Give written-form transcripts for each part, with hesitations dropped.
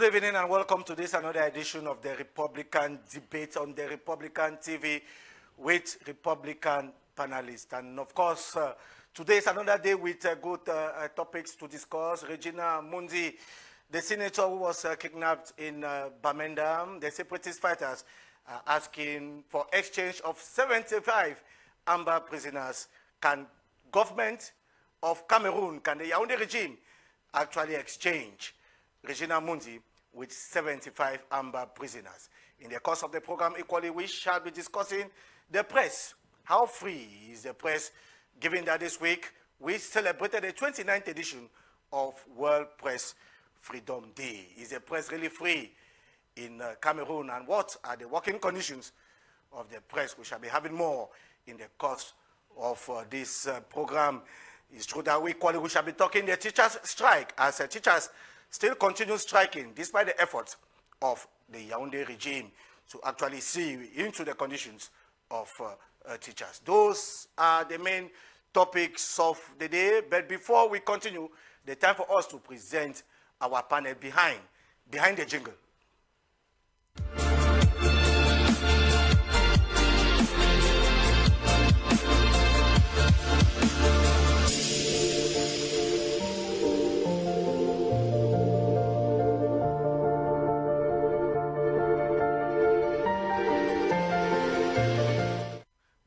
evening and welcome to this another edition of the Republican Debate on the Republican TV with Republican panelists. And of course, today is another day with good topics to discuss. Regina Mundi, the senator who was kidnapped in Bamenda, the separatist fighters are asking for exchange of 75 Amber prisoners. Can government of Cameroon, can the Yaoundé regime actually exchange Regina Mundi with 75 Amber prisoners? In the course of the program, equally, we shall be discussing the press. How free is the press, given that this week we celebrated the 29th edition of World Press Freedom Day? Is the press really free in Cameroon, and what are the working conditions of the press? We shall be having more in the course of this program. It's true that we shall be talking the teachers' strike, as teachers still continue striking despite the efforts of the Yaoundé regime to actually see into the conditions of teachers. Those are the main topics of the day. But before we continue, the time for us to present our panel behind the jingle.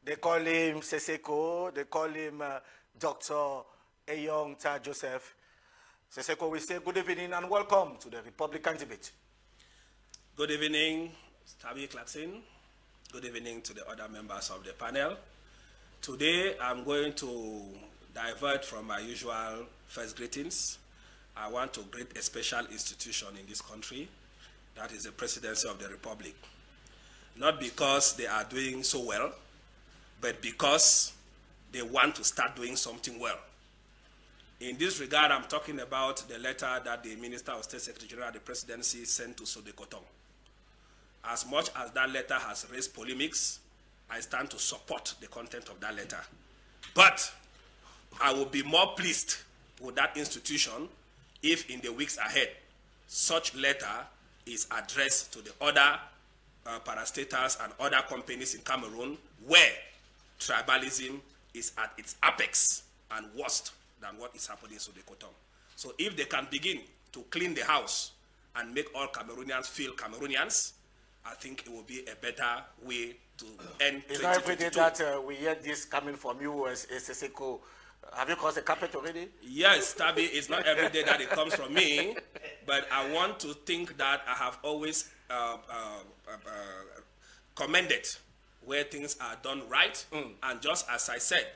They call him Seseko, they call him Dr. Eyong Ta Joseph. Seseko, we say good evening and welcome to the Republican Debate. Good evening, Stabby Clarkson. Good evening to the other members of the panel. Today, I'm going to divert from my usual first greetings. I want to greet a special institution in this country, that is the Presidency of the Republic. Not because they are doing so well, but because they want to start doing something well. In this regard, I'm talking about the letter that the Minister of State Secretary General of the Presidency sent to Sodekoton. As much as that letter has raised polemics, I stand to support the content of that letter. But I will be more pleased with that institution if in the weeks ahead, such letter is addressed to the other parastatals and other companies in Cameroon where tribalism is at its apex and worse than what is happening in Sodekoton. So if they can begin to clean the house and make all Cameroonians feel Cameroonians, I think it will be a better way to end 2022. It's not every day that we hear this coming from you as Seseko. Have you crossed the carpet already? Yes, Tabi, it's not every day that it comes from me, but I want to think that I have always commended where things are done right. And just as I said,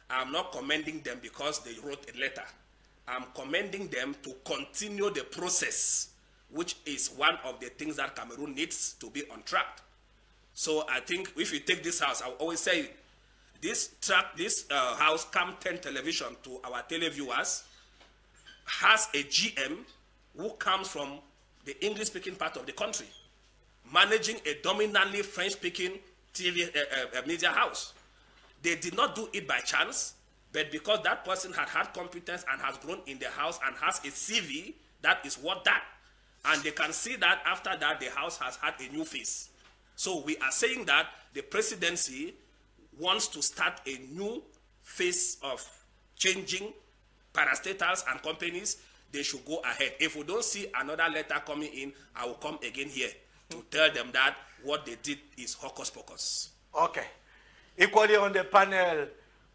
I'm not commending them because they wrote a letter. I'm commending them to continue the process, which is one of the things that Cameroon needs to be on track. So I think if you take this house, I always say this house, Cam 10 television, to our televiewers, has a GM who comes from the English-speaking part of the country, managing a dominantly French-speaking TV media house. They did not do it by chance, but because that person had competence and has grown in the house and has a CV that is worth that. And they can see that after that, the house has had a new face. So we are saying that the presidency wants to start a new phase of changing parastatals and companies. They should go ahead. If we don't see another letter coming in, I will come again here to tell them that what they did is hocus pocus. Okay. Equally on the panel,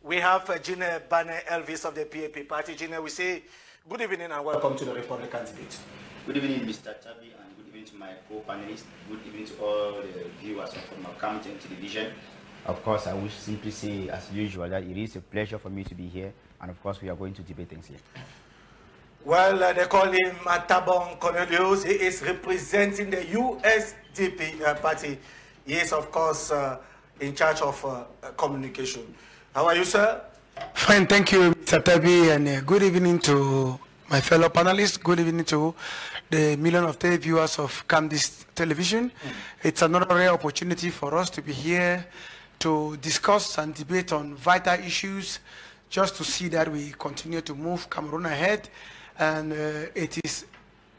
we have Gine Bane Elvis of the PAP party. Gine, we say good evening and welcome to the Republican Debate. Good evening, Mr. Tabi, and good evening to my co-panelists. Good evening to all the viewers from Kamer television. Of course, I wish simply say, as usual, that it is a pleasure for me to be here, and of course, we are going to debate things here. Well, they call him Tabon Cornelius. He is representing the USDP party. He is, of course, in charge of communication. How are you, sir? Fine, thank you, Mr. Tabi, and good evening to my fellow panelists. Good evening to the million of viewers of Camdis television. It's another rare opportunity for us to be here to discuss and debate on vital issues, just to see that we continue to move Cameroon ahead. And it is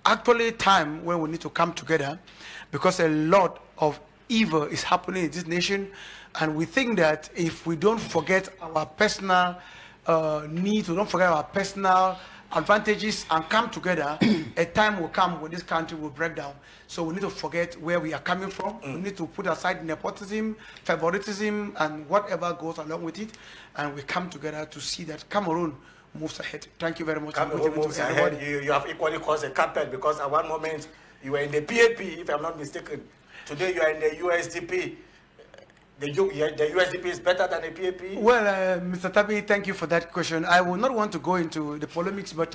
actually time when we need to come together, because a lot of evil is happening in this nation, and we think that if we don't forget our personal needs, we don't forget our personal advantages and come together, a time will come when this country will break down. So we need to forget where we are coming from. We need to put aside nepotism, favoritism, and whatever goes along with it, and we come together to see that Cameroon moves ahead. Thank you very much. Cameroon moves ahead. You have equally caused a carpet, because at one moment you were in the PAP, if I'm not mistaken. Today you are in the USDP. The USDP is better than the PAP? Well, Mr. Tabi, thank you for that question. I will not want to go into the polemics, but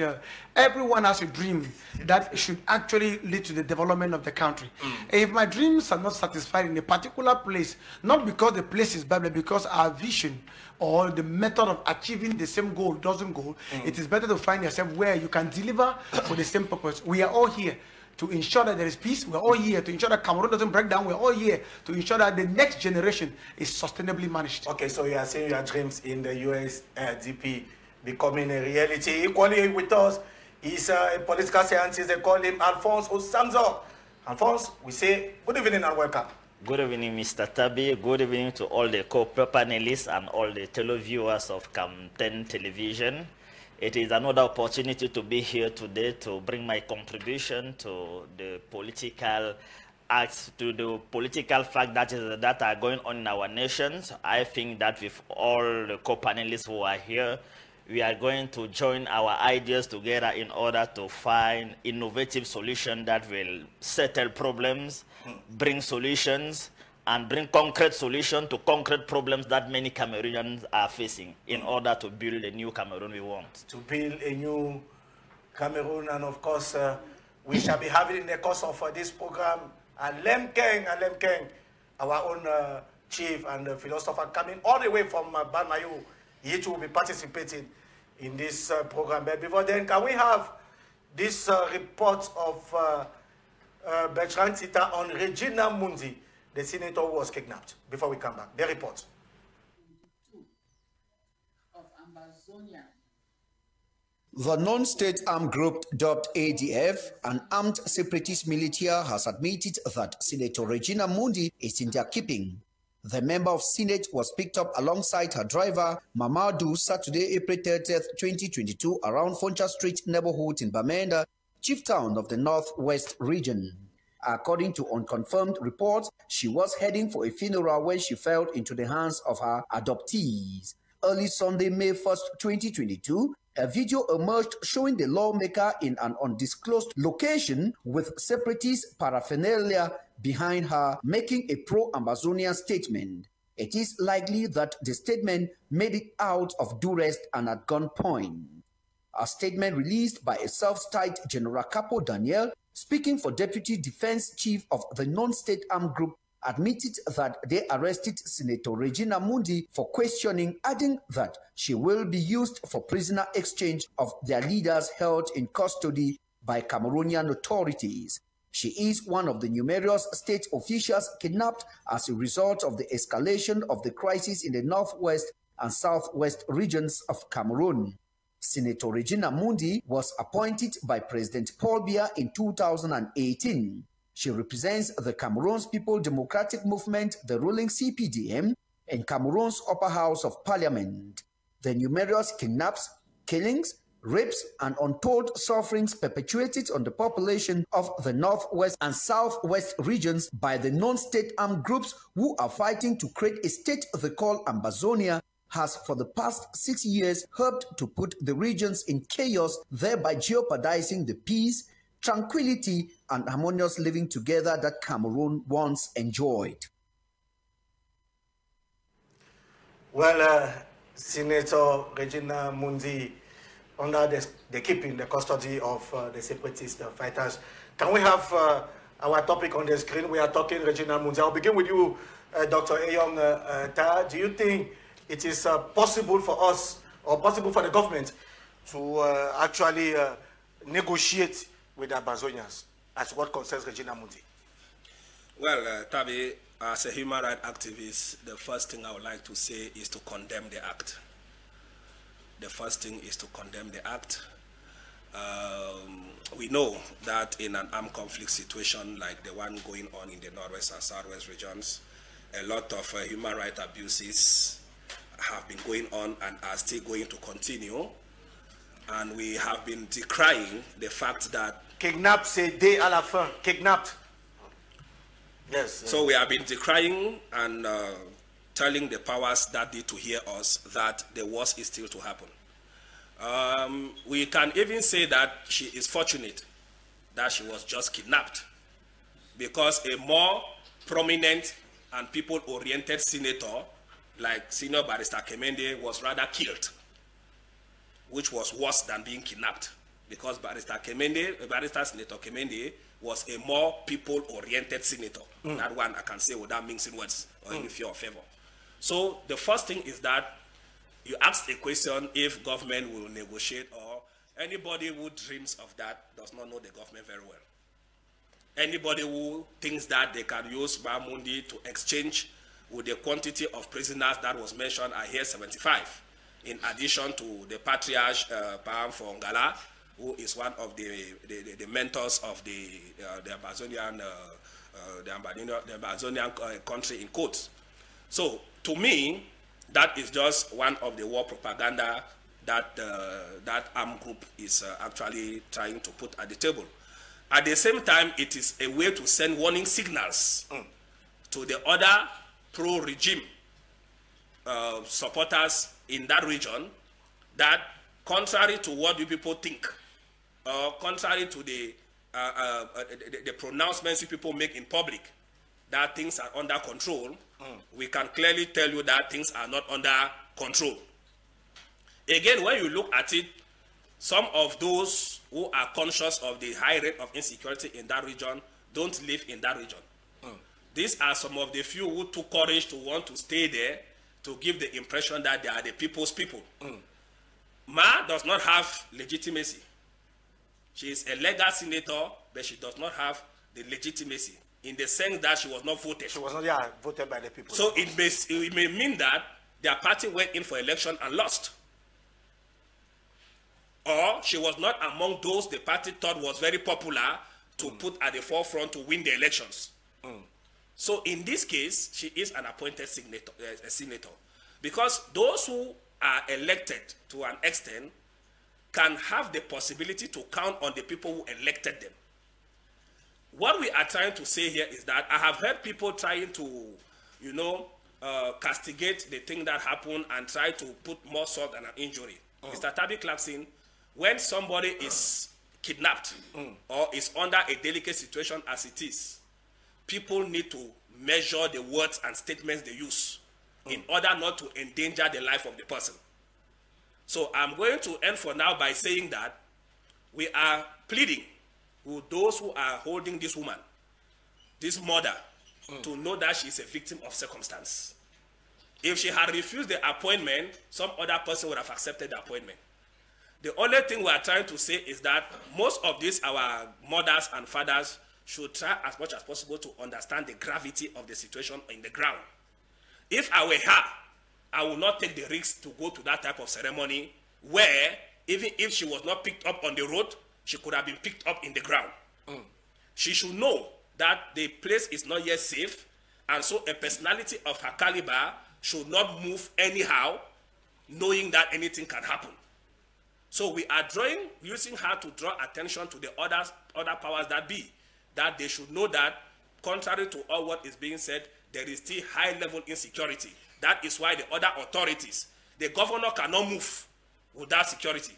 everyone has a dream that should actually lead to the development of the country. If my dreams are not satisfied in a particular place, not because the place is bad, but because our vision or the method of achieving the same goal doesn't go, it is better to find yourself where you can deliver for the same purpose. We are all here to ensure that there is peace. We're all here to ensure that Cameroon doesn't break down. We're all here to ensure that the next generation is sustainably managed. Okay, so you are saying your dreams in the USDP becoming a reality. Equally with us is a political scientist. They call him Alphonse Osamzo. Alphonse, we say good evening and welcome. Good evening, Mr. Tabi. Good evening to all the co-panelists and all the televiewers of Cam10 television. It is another opportunity to be here today to bring my contribution to the political acts, to the political fact that are going on in our nations. I think that with all the co-panelists who are here, we are going to join our ideas together in order to find innovative solutions that will settle problems, bring solutions, and bring concrete solutions to concrete problems that many Cameroonians are facing in order to build a new Cameroon we want. To build a new Cameroon, and of course, we shall be having in the course of this program, Alem Keng, our own chief and philosopher, coming all the way from Banmayu. He too will be participating in this program. But before then, can we have this report of Bertrand Sita on Regina Mundi, the senator who was kidnapped? Before we come back, the report. Of Amazonia. The non-state armed group dubbed ADF, an armed separatist militia, has admitted that Senator Regina Mundi is in their keeping. The member of Senate was picked up alongside her driver, Mamadou, Saturday, April 30th, 2022, around Foncha Street neighborhood in Bamenda, chief town of the Northwest region. According to unconfirmed reports, she was heading for a funeral when she fell into the hands of her adoptees. Early Sunday, May 1st, 2022, a video emerged showing the lawmaker in an undisclosed location with separatist paraphernalia behind her, making a pro-Amazonian statement. It is likely that the statement made it out of duress and at gunpoint. A statement released by a self-styled General Capo Daniel, speaking for Deputy Defense Chief of the non-state armed group, admitted that they arrested Senator Regina Mundi for questioning, adding that she will be used for prisoner exchange of their leaders held in custody by Cameroonian authorities. She is one of the numerous state officials kidnapped as a result of the escalation of the crisis in the northwest and southwest regions of Cameroon. Senator Regina Mundi was appointed by President Paul Biya in 2018. She represents the Cameroon's People Democratic Movement, the ruling CPDM, in Cameroon's upper house of parliament. The numerous kidnaps, killings, rapes, and untold sufferings perpetuated on the population of the northwest and southwest regions by the non-state armed groups who are fighting to create a state they call Amazonia has for the past 6 years helped to put the regions in chaos, thereby jeopardizing the peace, tranquility, and harmonious living together that Cameroon once enjoyed. Well, Senator Regina Mundi, under the keeping, the custody of the separatist fighters. Can we have our topic on the screen? We are talking Regina Mundi. I'll begin with you, Dr. Eyong Ta. Do you think it is possible for us, or possible for the government, to actually negotiate with the Amazonians as what concerns Regina Mundi? Well, Tabi, as a human rights activist, the first thing I would like to say is to condemn the act. The first thing is to condemn the act. We know that in an armed conflict situation like the one going on in the northwest and southwest regions, a lot of human rights abuses have been going on and are still going to continue. And we have been decrying the fact that... Kidnapped, c'est D à la fin. Kidnapped. Yes. So we have been decrying and telling the powers that need to hear us that the worst is still to happen. We can even say that she is fortunate that she was just kidnapped, because a more prominent and people-oriented senator like Senior Barrister Kmer was rather killed, which was worse than being kidnapped, because Senator Kmer was a more people-oriented senator. That one I can say without mixing words or any fear or favor. So the first thing is that you asked a question if government will negotiate, or anybody who dreams of that does not know the government very well. Anybody who thinks that they can use Mundi to exchange with the quantity of prisoners that was mentioned, I hear 75, in addition to the Patriarch Pam Ngala, who is one of the mentors of the Amazonian country in quotes. So to me, that is just one of the war propaganda that that armed group is actually trying to put at the table. At the same time, it is a way to send warning signals to the other pro-regime supporters in that region that, contrary to what you people think, contrary to the pronouncements you people make in public, that things are under control, we can clearly tell you that things are not under control. Again, when you look at it, some of those who are conscious of the high rate of insecurity in that region don't live in that region. These are some of the few who took courage to want to stay there to give the impression that they are the people's people. Ma does not have legitimacy. She is a legal senator, but she does not have the legitimacy in the sense that she was not voted. She was not voted by the people. So it may mean that their party went in for election and lost. Or she was not among those the party thought was very popular to put at the forefront to win the elections. So in this case, she is an appointed senator. Because those who are elected to an extent can have the possibility to count on the people who elected them. What we are trying to say here is that I have heard people trying to, you know, castigate the thing that happened and try to put more salt than an injury. Mr. Tabi Clarkson, when somebody is kidnapped or is under a delicate situation as it is, people need to measure the words and statements they use in order not to endanger the life of the person. So I'm going to end for now by saying that we are pleading with those who are holding this woman, this mother, to know that she is a victim of circumstance. If she had refused the appointment, some other person would have accepted the appointment. The only thing we are trying to say is that most of these, our mothers and fathers, should try as much as possible to understand the gravity of the situation in the ground. If I were her, I would not take the risk to go to that type of ceremony where, even if she was not picked up on the road, she could have been picked up in the ground. She should know that the place is not yet safe, and so a personality of her caliber should not move anyhow, knowing that anything can happen. So we are using her to draw attention to the other powers that be, that they should know that, contrary to all what is being said, there is still high-level insecurity. That is why the other authorities, the governor cannot move without security.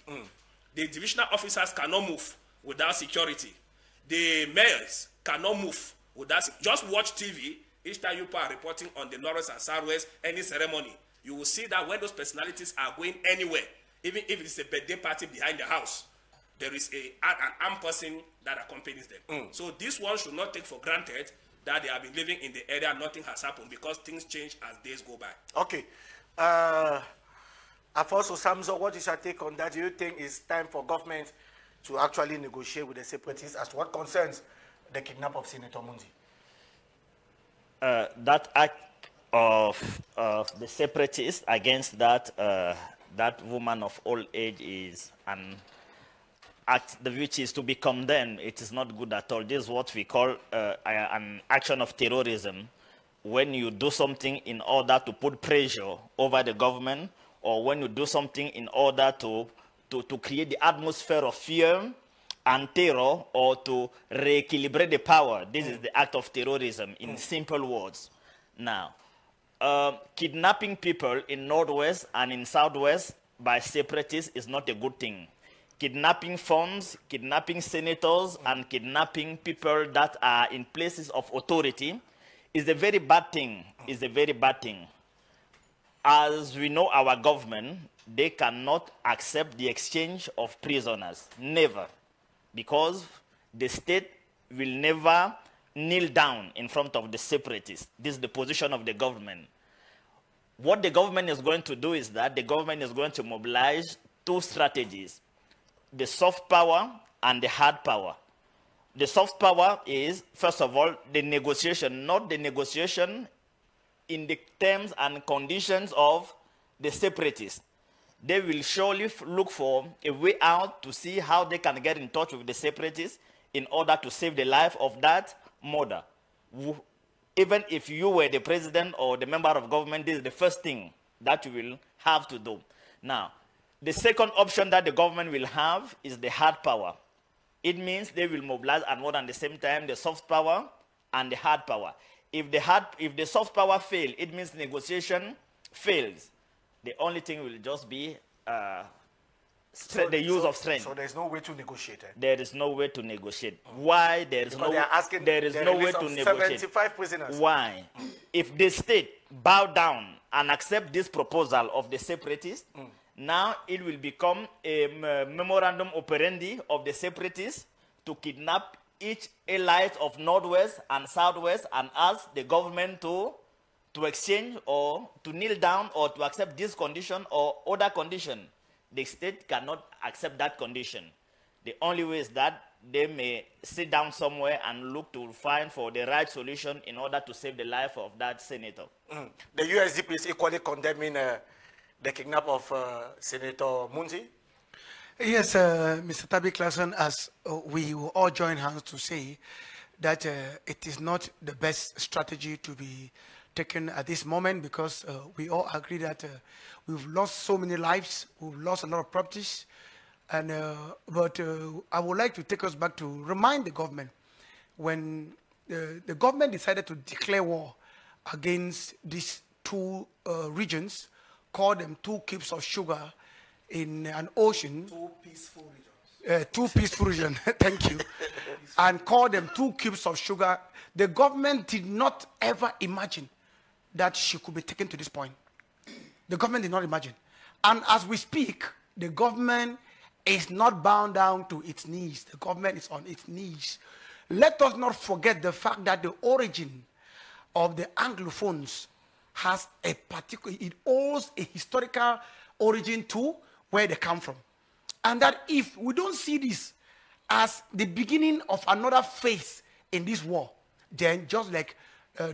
The divisional officers cannot move without security. The mayors cannot move without security. Just watch TV. Each time you are reporting on the Northwest and Southwest, any ceremony, you will see that when those personalities are going anywhere, even if it's a birthday party behind the house, there is an armed person that accompanies them. So this one should not take for granted that they have been living in the area, nothing has happened, because things change as days go by. Okay. Afonso Samson, what is your take on that? Do you think it's time for government to actually negotiate with the separatists as to what concerns the kidnap of Senator Mundi? That act of the separatists against that that woman of old age is an act which is to be condemned. It is not good at all. This is what we call an action of terrorism, when you do something in order to put pressure over the government, or when you do something in order to create the atmosphere of fear and terror, or to re-equilibrate the power. This is the act of terrorism in simple words. Now, kidnapping people in Northwest and in Southwest by separatists is not a good thing. Kidnapping funds, kidnapping senators, and kidnapping people that are in places of authority is a very bad thing. Is a very bad thing. As we know, our government, they cannot accept the exchange of prisoners. Never. Because the state will never kneel down in front of the separatists. This is the position of the government. What the government is going to do is that the government is going to mobilize two strategies: the soft power and the hard power. The soft power is, first of all, the negotiation, not the negotiation in the terms and conditions of the separatists. They will surely look for a way out to see how they can get in touch with the separatists in order to save the life of that mother. Even if you were the president or the member of government, this is the first thing that you will have to do. Now, the second option that the government will have is the hard power. It means they will mobilize at more than the same time the soft power and the hard power. If the soft power fails, it means negotiation fails. The only thing will just be the use of strength. So there's no way to negotiate. There is no way to negotiate. Why? There is no way to negotiate. 75 prisoners. Why? If the state bow down and accept this proposal of the separatists, now it will become a memorandum operandi of the separatists to kidnap each elite of Northwest and Southwest and ask the government to exchange or to kneel down or to accept this condition or other condition. The state cannot accept that condition. The only way is that they may sit down somewhere and look to find for the right solution in order to save the life of that senator. The USDP is equally condemning the kidnap of Senator Mundi? Yes, Mr. Tabi Klassen, as we will all join hands to say that it is not the best strategy to be taken at this moment, because we all agree that we've lost so many lives, we've lost a lot of properties, and but I would like to take us back to remind the government when the government decided to declare war against these two regions, call them two cubes of sugar in an ocean. Two peaceful regions. Two peaceful regions, thank you. And call them two cubes of sugar. The government did not ever imagine that she could be taken to this point. The government did not imagine. And as we speak, the government is not bound down to its knees. The government is on its knees. Let us not forget the fact that the origin of the Anglophones has a particular, it owes a historical origin to where they come from. And that if we don't see this as the beginning of another phase in this war, then just like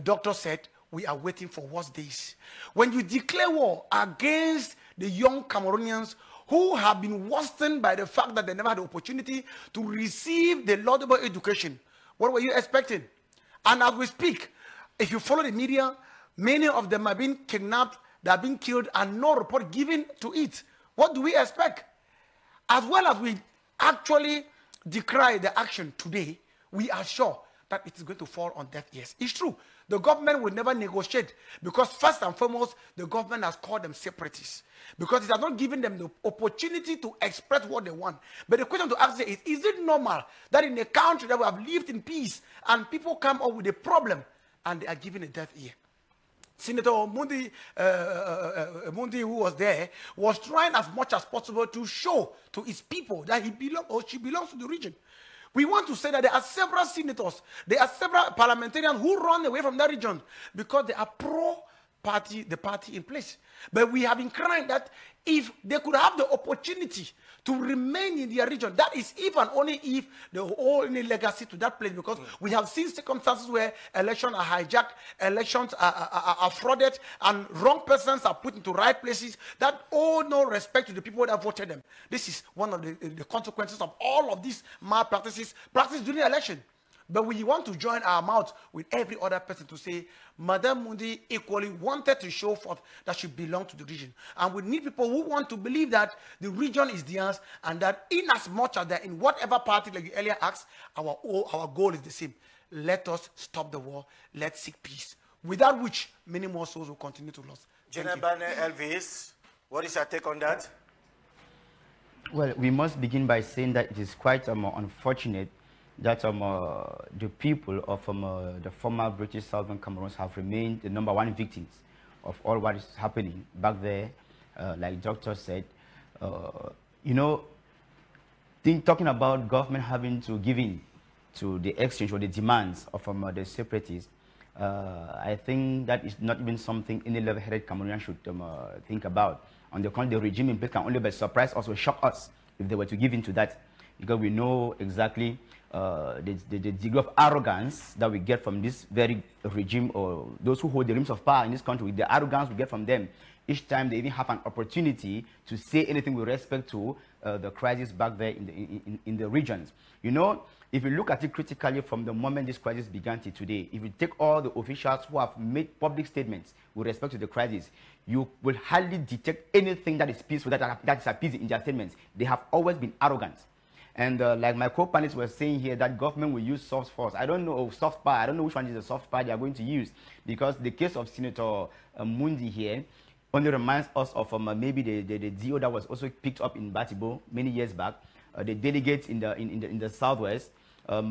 Doctor said, we are waiting for worse days. When you declare war against the young Cameroonians who have been worsened by the fact that they never had the opportunity to receive the laudable education, what were you expecting? And as we speak, if you follow the media, many of them have been kidnapped, they have been killed, and no report given to it. What do we expect? As well as we actually decry the action today, we are sure that it is going to fall on deaf ears. It's true. The government will never negotiate because first and foremost, the government has called them separatists because it has not given them the opportunity to express what they want. But the question to ask is it normal that in a country that we have lived in peace and people come up with a problem and they are given a deaf ear? Senator Mundi, Mundi, who was there, was trying as much as possible to show to his people that he belongs or she belongs to the region. We want to say that there are several senators, there are several parliamentarians who run away from that region because they are pro the party in place. But we have been crying that if they could have the opportunity to remain in their region, that is if and only if they owe any legacy to that place, because we have seen circumstances where elections are hijacked, elections are frauded, and wrong persons are put into right places that owe no respect to the people that voted them. This is one of the consequences of all of these malpractices practiced during the election. But we want to join our mouth with every other person to say, Madame Mundi equally wanted to show forth that she belonged to the region. And we need people who want to believe that the region is theirs, and that in as much as they're in whatever party, like you earlier asked, our goal is the same. Let us stop the war. Let's seek peace. Without which, many more souls will continue to lose. General Elvis, what is your take on that? Well, we must begin by saying that it is quite unfortunate that the people of the former British Southern Cameroon have remained the #1 victims of all what is happening back there. Like Doctor said, you know, talking about government having to give in to the exchange or the demands of the separatists, I think that is not even something any level-headed Cameroonian should think about. On the contrary, the regime in place can only be surprised, also shock us if they were to give in to that, because we know exactly the degree of arrogance that we get from this very regime, or those who hold the reins of power in this country, the arrogance we get from them each time they even have an opportunity to say anything with respect to the crisis back there in the regions. You know, if you look at it critically from the moment this crisis began to today, if you take all the officials who have made public statements with respect to the crisis, you will hardly detect anything that is peaceful, that is appeasing in their statements. They have always been arrogant. And like my co-panelists were saying here, that government will use soft force. I don't know, soft power. I don't know which one is the soft power they are going to use, because the case of Senator Mundi here only reminds us of maybe the DO that was also picked up in Batibo many years back. The delegates in the southwest. I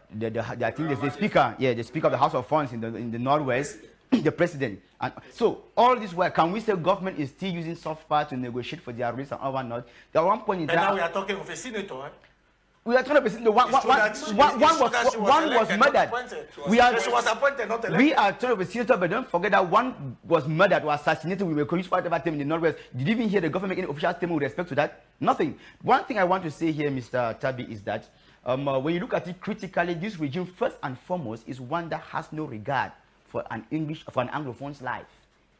think there's the speaker, the speaker of the House of Funds in the northwest. The president. And so all this work, can we say government is still using soft power to negotiate for their rights and all not? At one point in time, now we are talking of a senator. Eh? We are talking about a senator. One was murdered. She was appointed, not elected. We are talking of a senator, but don't forget that one was murdered, was assassinated. We were use whatever term in the northwest. Did you even hear the government make any official statement with respect to that? Nothing. One thing I want to say here, Mr. Tabi, is that when you look at it critically, this regime first and foremost is one that has no regard for an Anglophone's life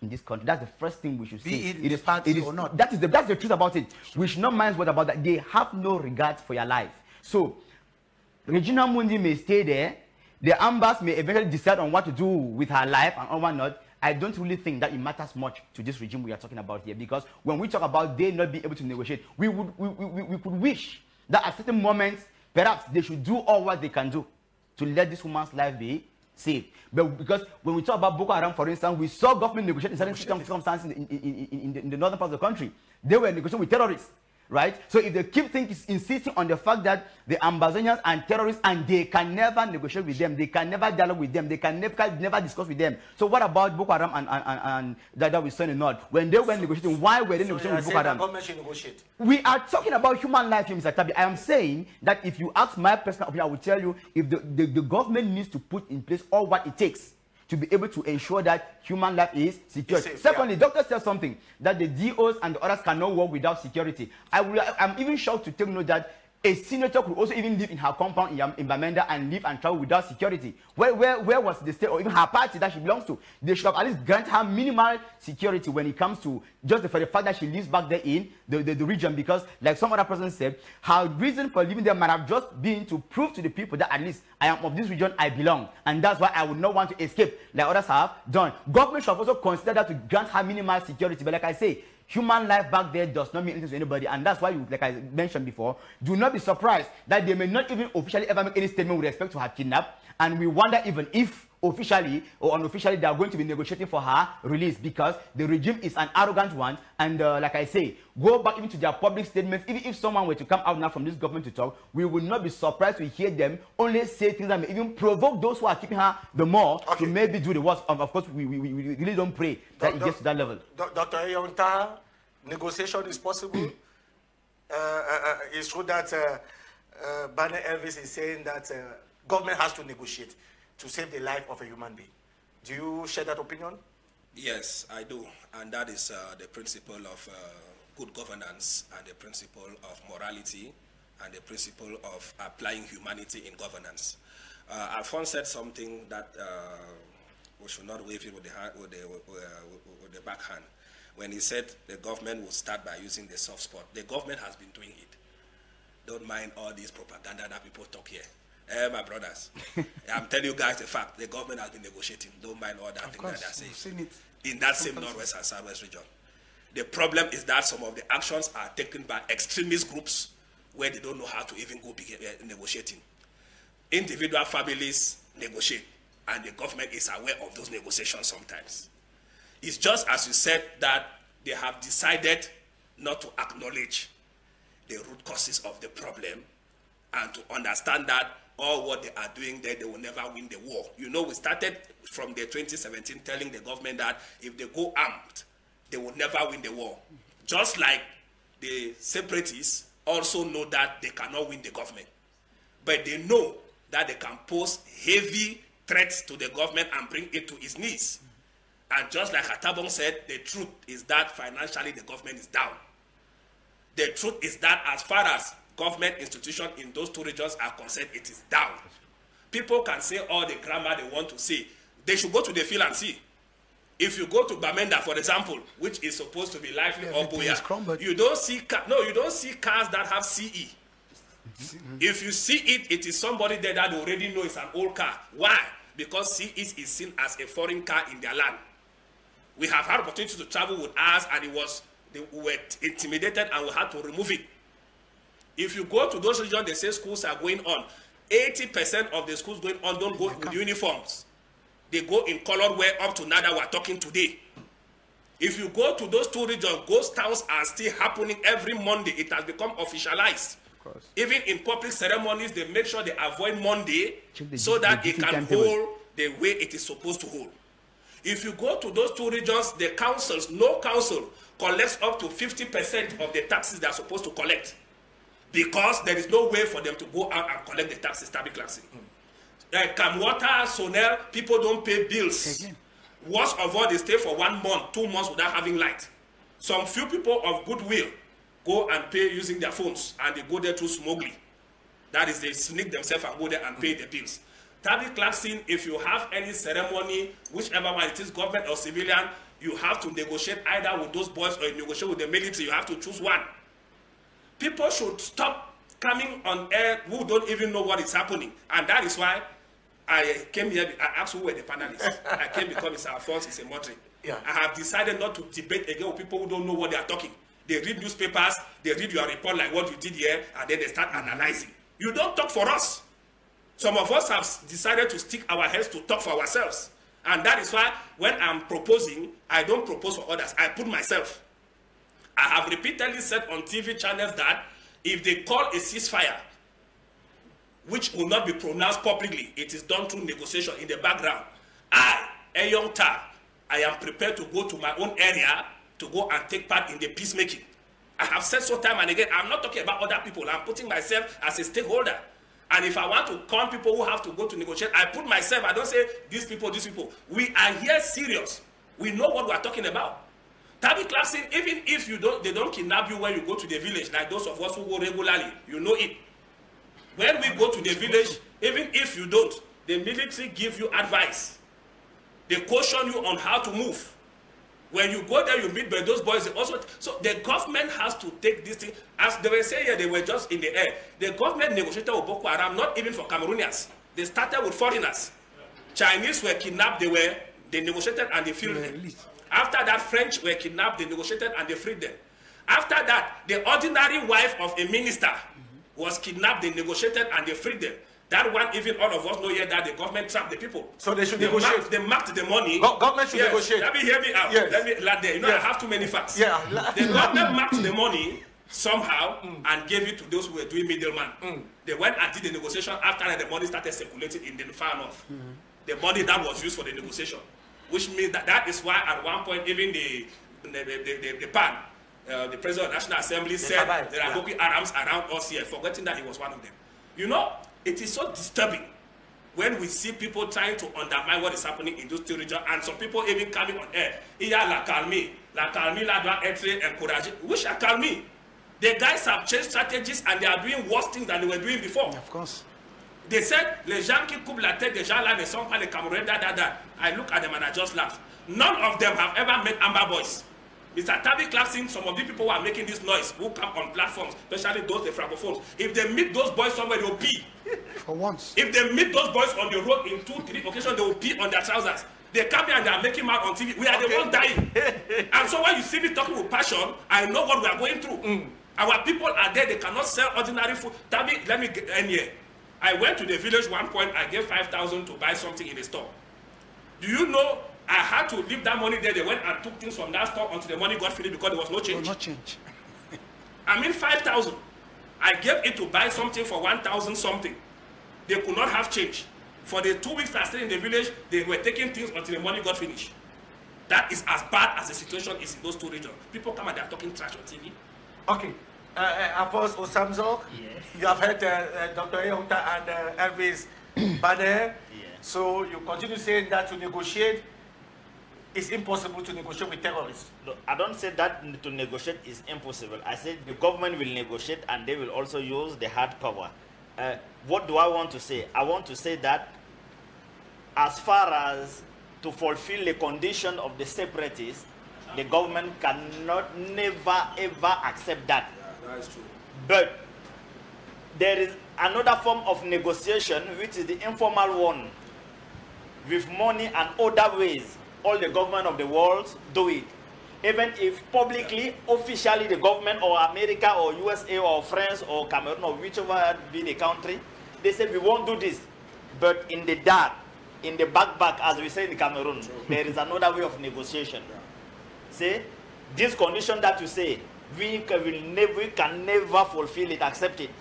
in this country. That's the first thing we should say. It is party or not. That's the truth about it. We should not mind what about that. They have no regard for your life. So, Regina Mundi may stay there. The ambassador may eventually decide on what to do with her life and all not. I don't really think that it matters much to this regime we are talking about here, because when we talk about they not being able to negotiate, we could wish that at certain moments, perhaps they should do all what they can do to let this woman's life be safe. But because when we talk about Boko Haram, for instance, we saw government negotiate in certain circumstances in the northern part of the country. They were negotiating with terrorists, right? So if they keep insisting on the fact that the Ambazonians and terrorists, and they can never negotiate with them, they can never dialogue with them, they can never discuss with them. So what about Boko Haram and that we saw in the north? When they were negotiating, why were they negotiating with Boko Haram? Government should negotiate. We are talking about human life here, Mr. Tabi. I am saying that if you ask my personal opinion, I will tell you, if the government needs to put in place all what it takes to be able to ensure that human life is secure. Secondly, doctor said something, that the DOs and the others cannot work without security. I'm even shocked to take note that a senator could also even live in her compound in Bamenda and live and travel without security. Where was the state or even her party that she belongs to? They should have at least grant her minimal security when it comes to just for the fact that she lives back there in the region, because like some other person said, her reason for living there might have just been to prove to the people that at least I am of this region, I belong, and that's why I would not want to escape like others have done. Government should have also considered that to grant her minimal security, but like I say, human life back there does not mean anything to anybody, and that's why, like I mentioned before, do not be surprised that they may not even officially ever make any statement with respect to her kidnap, and we wonder even if officially or unofficially they are going to be negotiating for her release, because the regime is an arrogant one, and like I say, go back even to their public statements. Even if someone were to come out now from this government to talk, we would not be surprised to hear them only say things that may even provoke those who are keeping her the more to maybe do the worst. Of course, we really don't pray that it gets to that level. Dr. Ayonta, negotiation is possible. It's true that Banner Elvis is saying that government has to negotiate to save the life of a human being. Do you share that opinion? Yes, I do. And that is the principle of good governance and the principle of morality and the principle of applying humanity in governance. Alphonse said something that we should not wave it with the backhand. When he said the government will start by using the soft spot, the government has been doing it. Don't mind all this propaganda that people talk here. My brothers, I'm telling you guys the fact. The government has been negotiating. Don't mind all that thing that they're saying. In that same Northwest and Southwest region. The problem is that some of the actions are taken by extremist groups where they don't know how to even go negotiating. Individual families negotiate, and the government is aware of those negotiations sometimes. It's just as you said that they have decided not to acknowledge the root causes of the problem and to understand that all what they are doing there, they will never win the war. You know, we started from the 2017 telling the government that if they go armed, they will never win the war. Just like the separatists also know that they cannot win the government. But they know that they can pose heavy threats to the government and bring it to its knees. And just like Hatabong said, the truth is that financially the government is down. The truth is that as far as government institutions in those two regions are concerned, it is down. People can say all the grammar they want to say. They should go to the field and see. If you go to Bamenda, for example, which is supposed to be lively or Boya, you don't see you don't see cars that have CE. If you see it, it is somebody there that already know it's an old car. Why? Because CE is seen as a foreign car in their land. We have had opportunity to travel with us, and they were intimidated, and we had to remove it. If you go to those regions, they say schools are going on. 80% of the schools going on don't go with uniforms. They go in colored wear up to now that we're talking today. If you go to those two regions, ghost towns are still happening every Monday. It has become officialized. Even in public ceremonies, they make sure they avoid Monday so that it can hold the way it is supposed to hold. If you go to those two regions, the councils, no council collects up to 50% of the taxes they are supposed to collect, because there is no way for them to go out and collect the taxes. Kamwata, Sonel, people don't pay bills. Worst of all, they stay for 1 month, 2 months without having light. Some few people of goodwill go and pay using their phones, and they go there through smuggling. That is, they sneak themselves and go there and pay the bills. Tabi Clarkson, if you have any ceremony, whichever one it is, government or civilian, you have to negotiate either with those boys or you negotiate with the military. You have to choose one. People should stop coming on air who don't even know what is happening. And that is why I came here. I asked who were the panelists. I came because Mr. Alphonse is a moderate. I have decided not to debate again with people who don't know what they are talking. They read newspapers, they read your report like what you did here, and then they start analyzing. You don't talk for us. Some of us have decided to stick our heads to talk for ourselves. And that is why when I'm proposing, I don't propose for others. I put myself. I have repeatedly said on TV channels that if they call a ceasefire, which will not be pronounced publicly, it is done through negotiation in the background. I, a young tar, I am prepared to go to my own area to go and take part in the peacemaking. I have said so time and again, I'm not talking about other people. I'm putting myself as a stakeholder. And if I want to call people who have to go to negotiate, I put myself, I don't say these people, these people. We are here serious. We know what we are talking about. Tabi Clarkson, even if they don't kidnap you when you go to the village, like those of us who go regularly, you know it. When we go to the village, even if you don't, the military give you advice. They caution you on how to move. When you go there, you meet by those boys. Also, so the government has to take this thing. As they were saying here, they were just in the air. The government negotiated with Boko Haram, not even for Cameroonians. They started with foreigners. Chinese were kidnapped, they negotiated and they freed them. After that, French were kidnapped, they negotiated and they freed them. After that, the ordinary wife of a minister was kidnapped, they negotiated and they freed them. That one, even all of us know here that the government trapped the people. So they should negotiate. They marked the money. Government should negotiate. Let me hear me out. Yes. Let me land there. You know, I have too many facts. The government marked the money somehow and gave it to those who were doing middleman. They went and did the negotiation after that the money started circulating in the far north. The money that was used for the negotiation. Which means that is why at one point even the PAN, the President of the National Assembly, said there are Boko Harams around us here, forgetting that he was one of them. You know, it is so disturbing when we see people trying to undermine what is happening in those two regions, and some people even coming on air, la calme, la doit être encouragée. Which are calme? The guys have changed strategies and they are doing worse things than they were doing before. Of course. They said, les gens qui coupent la tête des gens là ne sont pas les Camerounais, I look at them and I just laugh. None of them have ever met Amber Boys. Mr. Tabi Clarkson, some of the people who are making this noise, who come on platforms, especially those, the francophones, if they meet those boys somewhere, they will pee. For once. If they meet those boys on the road in 2-3 occasions, they will pee on their trousers. They come here and they are making out on TV. We are the ones dying. And so when you see me talking with passion, I know what we are going through. Our people are there, they cannot sell ordinary food. Tabi, let me end here. I went to the village one point, I gave 5,000 to buy something in the store. Do you know, I had to leave that money there. They went and took things from that store until the money got finished because there was no change. No change. I mean 5,000. I gave it to buy something for 1,000 something. They could not have change. For the 2 weeks I stayed in the village, they were taking things until the money got finished. That is as bad as the situation is in those two regions. People come and they are talking trash on TV. Okay. Afos Osamzo, yes. You have heard Dr. Eyonta and Elvis Banner. Yes. So you continue saying that to negotiate, it's impossible to negotiate with terrorists. No, I don't say that to negotiate is impossible. I said the government will negotiate and they will also use the hard power. What do I want to say? I want to say that as far as to fulfill the condition of the separatists, the government cannot never ever accept that. Yeah, that is true. But there is another form of negotiation, which is the informal one, with money and other ways. All the government of the world do it. Even if publicly, officially, the government or America or USA or France or Cameroon or whichever be the country, they say we won't do this. But in the dark, in the back, as we say in Cameroon, there is another way of negotiation. Say, this condition that you say, we can never fulfill it, accept it.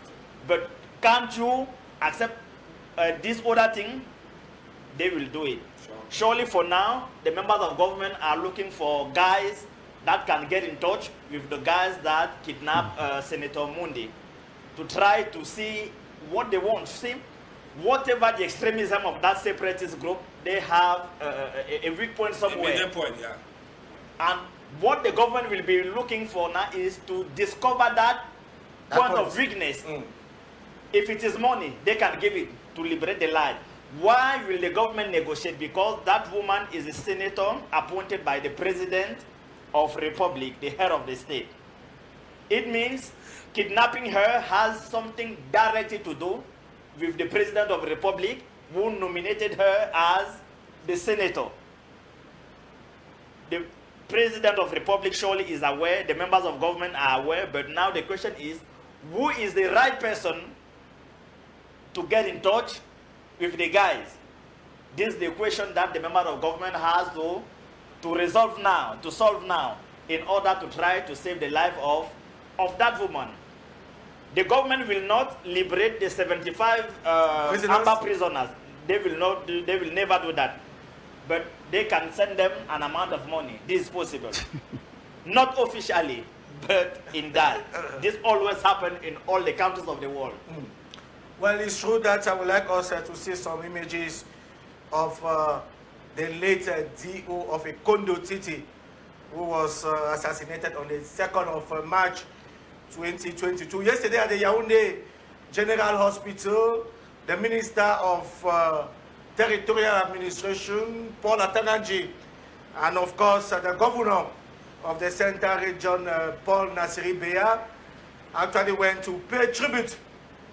But can't you accept this other thing? They will do it. Surely for now, the members of government are looking for guys that can get in touch with the guys that kidnapped Senator Mundi to try to see what they want. See, whatever the extremism of that separatist group, they have a weak point somewhere. A point, yeah. And what the government will be looking for now is to discover that point of weakness. If it is money, they can give it to liberate the life. Why will the government negotiate? Because that woman is a senator appointed by the president of the republic, the head of the state. It means kidnapping her has something directly to do with the president of the republic who nominated her as the senator. The president of the republic surely is aware, the members of government are aware, but now the question is, who is the right person to get in touch with the guys? This is the question that the member of government has to resolve now, to solve now, in order to try to save the life of that woman. The government will not liberate the 75 Amber prisoners. They will never do that. But they can send them an amount of money. This is possible. Not officially, but in that. This always happens in all the countries of the world. Well, it's true that I would like us to see some images of the late DO of a Kondo Titi who was assassinated on the 2nd of March 2022. Yesterday at the Yaoundé General Hospital, the Minister of Territorial Administration, Paul Atananji, and of course the Governor of the Central Region, Paul Nassiri Beya, actually went to pay tribute,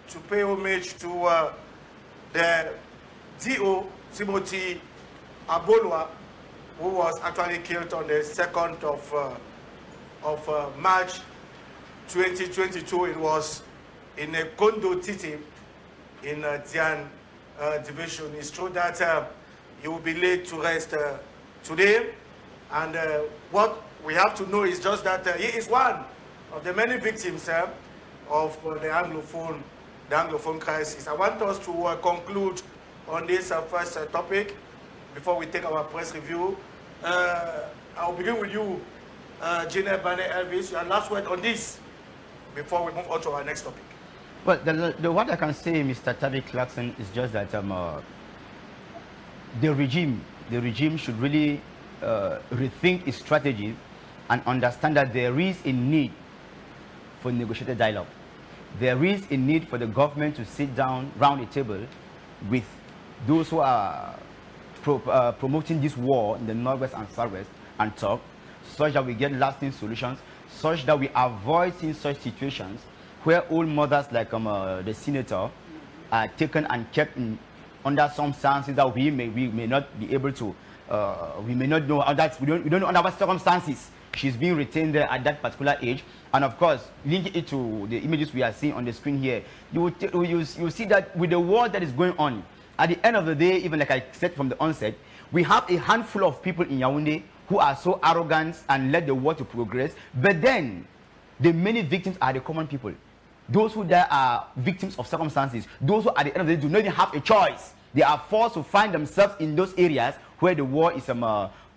to pay homage to the DO, Timothy Abolwa, who was actually killed on the 2nd of March 2022. It was in a Kondo Titi in Dian division. It's true that he will be laid to rest today, and what we have to know is just that he is one of the many victims of the Anglophone crisis. I want us to conclude on this first topic before we take our press review. I'll begin with you, General Bane Elvis. Your last word on this before we move on to our next topic. Well, what I can say, Mr. Tabi Clarkson, is just that the regime should really rethink its strategy and understand that there is a need for negotiated dialogue. There is a need for the government to sit down round a table with those who are promoting this war in the Northwest and Southwest and talk, such that we get lasting solutions, such that we avoid seeing such situations where old mothers like the senator are taken and kept in, under some circumstances that we may not be able to, we may not know, we don't know under what circumstances she's being retained there at that particular age. And of course, linking it to the images we are seeing on the screen here, you see that with the war that is going on, at the end of the day, even like I said from the onset, we have a handful of people in Yaoundé who are so arrogant and let the war to progress, but then the many victims are the common people. Those who die are victims of circumstances. Those who at the end of the day do not even have a choice. They are forced to find themselves in those areas where the war is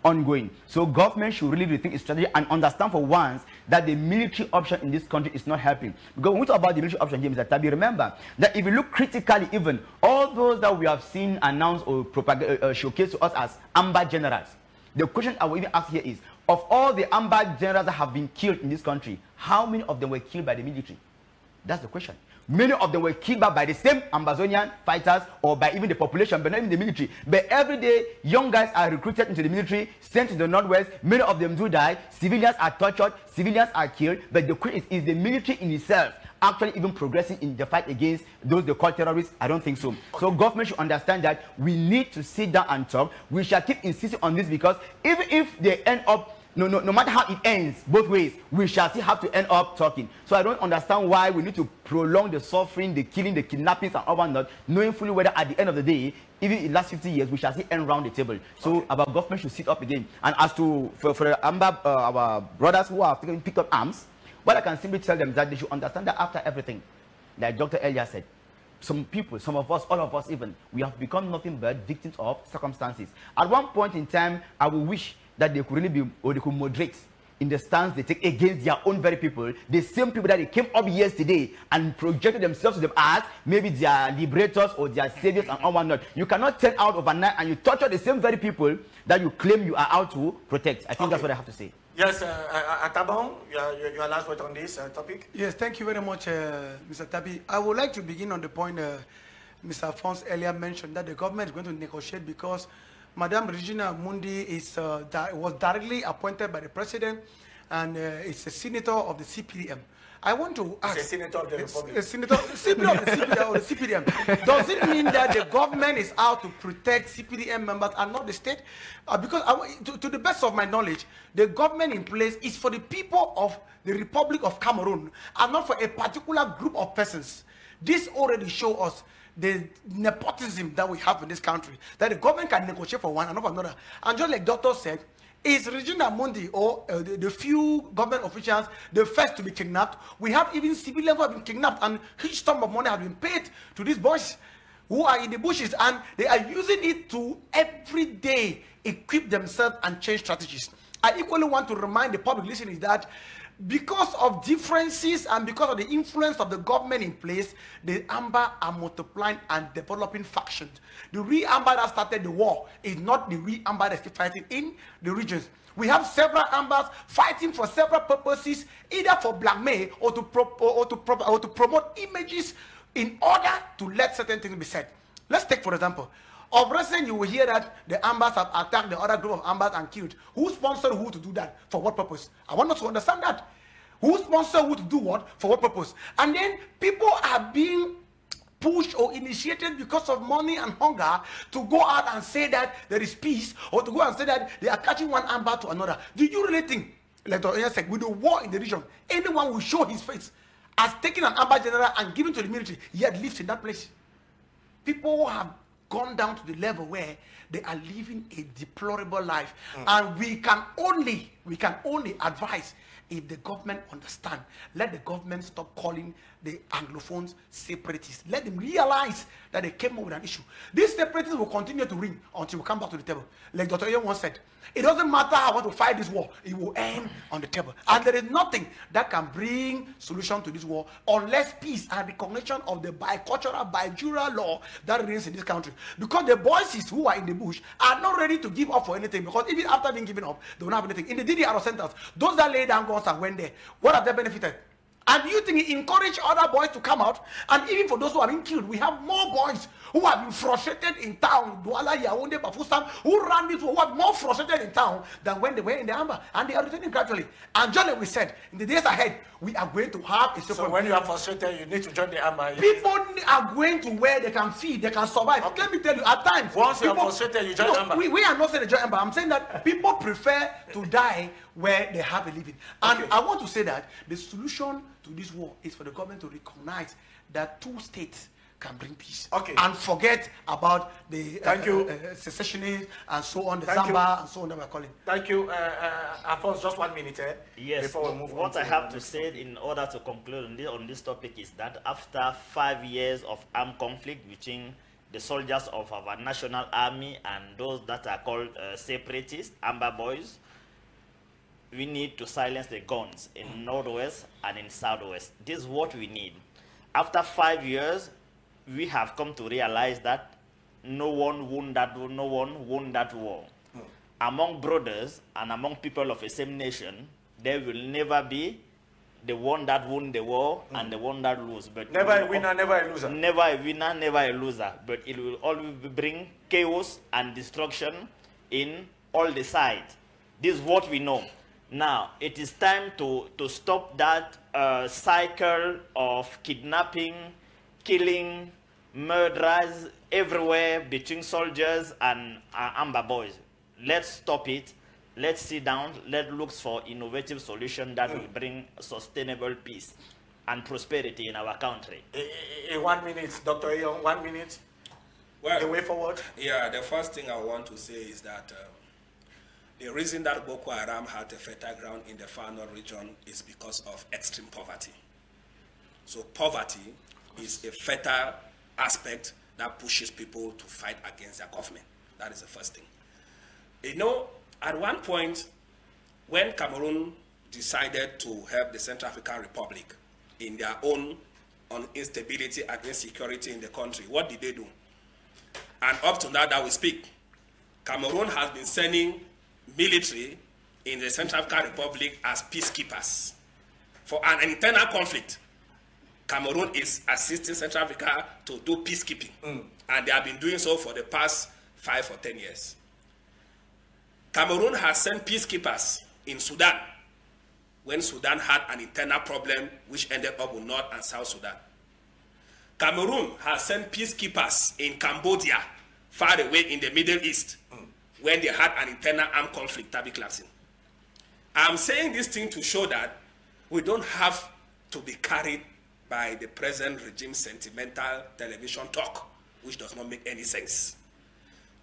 ongoing. So government should really rethink its strategy and understand for once that the military option in this country is not helping. Because when we talk about the military option, James Tabi, remember that if you look critically, even all those that we have seen announced or showcased to us as Amber generals, the question I will even ask here is, of all the Amber generals that have been killed in this country, how many of them were killed by the military? That's the question. Many of them were killed by the same Amazonian fighters or by even the population, but not even the military. But every day, young guys are recruited into the military, sent to the Northwest. Many of them do die. Civilians are tortured. Civilians are killed. But the question is the military in itself actually even progressing in the fight against those they call terrorists? I don't think so. Okay. So government should understand that we need to sit down and talk. We shall keep insisting on this because even if they end up, no matter how it ends, both ways, we shall still have to end up talking. So I don't understand why we need to prolong the suffering, the killing, the kidnappings, and all that, knowing fully whether at the end of the day, even in the last 50 years, we shall still end round the table. So okay, our government should sit up again. And as to for our brothers who have picked up arms, what I can simply tell them is that they should understand that after everything, like Dr. Elia said, some people, some of us, all of us even, we have become nothing but victims of circumstances. At one point in time, I would wish that they could really be, or they could moderate in the stance they take against their own very people, the same people that they came up yesterday and projected themselves to them as maybe their liberators or their saviors and all whatnot. You cannot turn out overnight and you torture the same very people that you claim you are out to protect. I think that's what I have to say. Yes, Atabon, your last word on this topic. Yes, thank you very much, Mr. Tabi. I would like to begin on the point Mr. Alphonse earlier mentioned, that the government is going to negotiate because Madame Regina Mundi was directly appointed by the president and is a senator of the CPDM. I want to ask... It's a senator of the Republic. A senator of the CPDM. Does it mean that the government is out to protect CPDM members and not the state? Because to the best of my knowledge, the government in place is for the people of the Republic of Cameroon and not for a particular group of persons. This already shows us the nepotism that we have in this country, that the government can negotiate for one and not for another. And just like Doctor said, is Regina Mundi or the few government officials the first to be kidnapped? We have even civilians who have been kidnapped, and huge sum of money has been paid to these boys who are in the bushes, and they are using it to every day equip themselves and change strategies. I equally want to remind the public listening that because of differences and because of the influence of the government in place, the Amber are multiplying and developing factions. The real Amber that started the war is not the real Amber that's fighting in the regions. We have several Ambers fighting for several purposes, either for blackmail or to promote images in order to let certain things be said. Let's take, for example, of recent you will hear that the Ambers have attacked the other group of Ambers and killed. Who sponsored who to do that? For what purpose? I want us to understand that. Who sponsored who to do what? For what purpose? And then people are being pushed or initiated because of money and hunger to go out and say that there is peace, or to go and say that they are catching one Amber to another. Do you really think, like Dr. said, with the war in the region, anyone will show his face as taking an Amber general and giving to the military, yet lives in that place? People have gone down to the level where they are living a deplorable life, and we can only advise if the government understand, let the government stop calling the Anglophones separatists. Let them realize that they came up with an issue. These separatists will continue to ring until we come back to the table. Like Dr. Ian once said, it doesn't matter how I want to fight this war, it will end on the table. And there is nothing that can bring solution to this war unless peace and recognition of the bicultural, bijura law that reigns in this country. Because the voices who are in the bush are not ready to give up for anything, because even after being given up, they will not have anything. In the DDR centers, those that laid down guns and went there, what have they benefited? And do you think it encouraged other boys to come out? And even for those who have been killed, we have more boys who have been frustrated in town, Douala, Yaoundé, Bafoussam, who ran this war, who are more frustrated in town than when they were in the amber. And they are returning gradually. And just like we said, in the days ahead, we are going to have a separate. So when you are frustrated, you need to join the amber. People are going to where they can feed, they can survive. Okay. Let me tell you, at times, once you are frustrated, you join the amber. We are not saying the join amber. I'm saying that people prefer to die where they have a living. And I want to say that the solution to this war is for the government to recognize that two states can bring peace. And forget about the secessionists and so on, the Zamba and so on that we're calling. Thank you. Alphonse, just 1 minute yes, before we move on. What I have to say in order to conclude on this topic is that after 5 years of armed conflict between the soldiers of our national army and those that are called separatists, amber boys, we need to silence the guns in Northwest and in Southwest. This is what we need. After 5 years, we have come to realize that no one won that war. Among brothers and among people of the same nation, there will never be the one that won the war and the one that lose. But never a winner, never a loser. Never a winner, never a loser. But it will always bring chaos and destruction in all the sides. This is what we know. Now, it is time to stop that cycle of kidnapping, killing, murders everywhere between soldiers and amber boys. Let's stop it. Let's sit down. Let's look for innovative solutions that will bring sustainable peace and prosperity in our country. In 1 minute, Dr. Ayon, 1 minute. Well, the way forward. Yeah, the first thing I want to say is that the reason that Boko Haram had a fertile ground in the far north region is because of extreme poverty. So poverty is a fertile aspect that pushes people to fight against their government. That is the first thing. You know, at one point, when Cameroon decided to help the Central African Republic in their own on instability and insecurity in the country, what did they do? And up to now that we speak, Cameroon has been sending military in the Central African Republic as peacekeepers. For an internal conflict, Cameroon is assisting Central Africa to do peacekeeping. And they have been doing so for the past 5 or 10 years. Cameroon has sent peacekeepers in Sudan when Sudan had an internal problem which ended up with North and South Sudan. Cameroon has sent peacekeepers in Cambodia, far away in the Middle East, when they had an internal armed conflict, Tabi Clarkson. I'm saying this thing to show that we don't have to be carried by the present regime's sentimental television talk, which does not make any sense.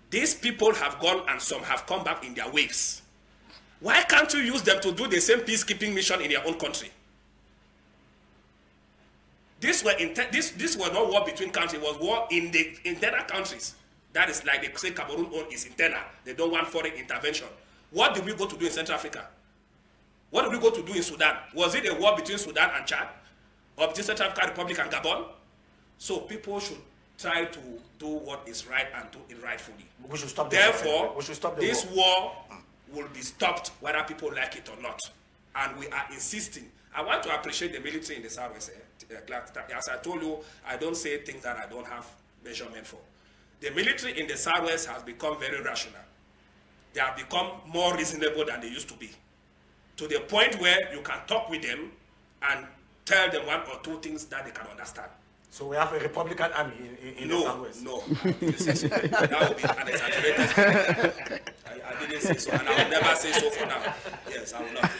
These people have gone and some have come back in their waves. Why can't you use them to do the same peacekeeping mission in your own country? This was not war between countries, it was war in the internal countries. That is like they say Cameroon own is internal. They don't want foreign intervention. What did we go to do in Central Africa? What did we go to do in Sudan? Was it a war between Sudan and Chad? Or between Central African Republic and Gabon? So people should try to do what is right and do it rightfully. We should stop Therefore, this war will be stopped whether people like it or not. And we are insisting. I want to appreciate the military in the Southwest. As I told you, I don't say things that I don't have measurement for. The military in the Southwest has become very rational. They have become more reasonable than they used to be. To the point where you can talk with them and tell them 1 or 2 things that they can understand. So we have a Republican army in the Southwest? No. That would be an exaggeration. I didn't say so, and I will never say so for now. Yes, I will not.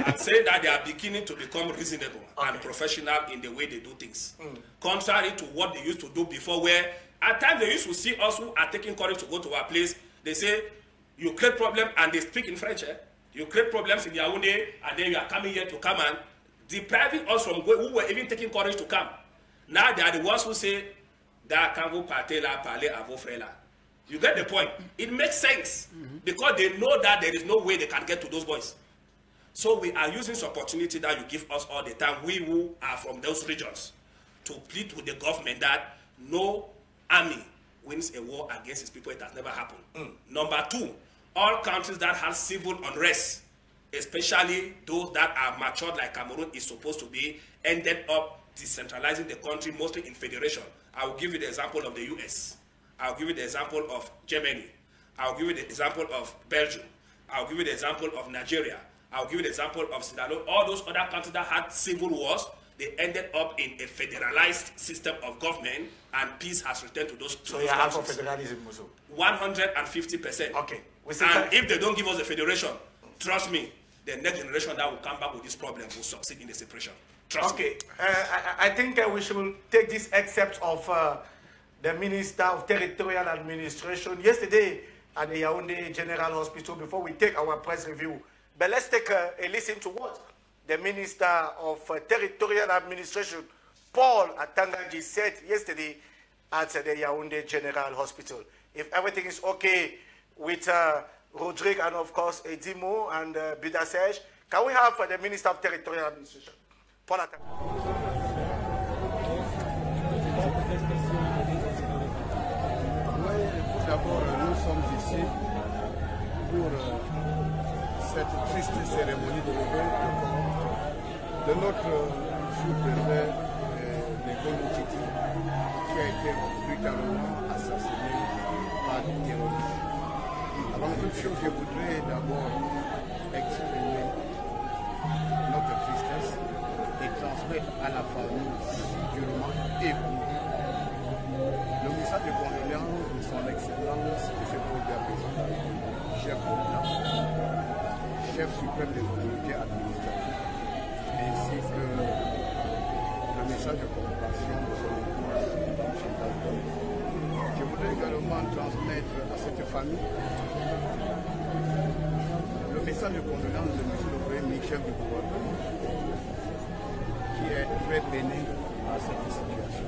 I'm saying that they are beginning to become reasonable and professional in the way they do things. Contrary to what they used to do before, where at times they used to see us who are taking courage to go to our place, they say, you create problem, and they speak in French. You create problems in Yaoundé, and then you are coming here to come and depriving us from who were even taking courage to come. Now they are the ones who say, "Da quand vous partez là, parlez à vos frères là." You get the point? It makes sense because they know that there is no way they can get to those boys. So we are using this opportunity that you give us all the time, we who are from those regions, to plead with the government that no army wins a war against its people. It has never happened. Number two, all countries that have civil unrest, especially those that are matured like Cameroon is supposed to be, ended up decentralizing the country mostly in federation. I will give you the example of the US. I'll give you the example of Germany. I'll give you the example of Belgium. I'll give you the example of Nigeria. I'll give you the example of Sierra Leone. All those other countries that had civil wars, they ended up in a federalized system of government, and peace has returned to those. So you have for federalism, Muzo? 150%. Okay. And if they don't give us a federation, trust me, the next generation that will come back with this problem will succeed in the separation. Trust me. I think we should take this excerpt of the Minister of Territorial Administration yesterday at the Yaoundé General Hospital before we take our press review. But let's take a listen to what the Minister of Territorial Administration, Paul Atangaji, said yesterday at the Yaoundé General Hospital. If everything is okay with Rodrigue and, of course, Edimo and Bidasej, can we have the Minister of Territorial Administration, Paul Atangaji? D'abord, nous sommes ici pour cette triste cérémonie de levée de notre sous-préfet Titi, qui a été brutalement assassiné par des terroristes. Avant toute chose, je voudrais d'abord exprimer notre tristesse et transmettre à la famille durement éprouvée le message de condoléances de son Excellence, M. Président, chef d'État, chef suprême des autorités administratives, ainsi que le message de compassion de son épouse, Chantal. Je voudrais également transmettre à cette famille le message de condoléances de M. le Premier chef du gouvernement, qui est très peiné à cette situation.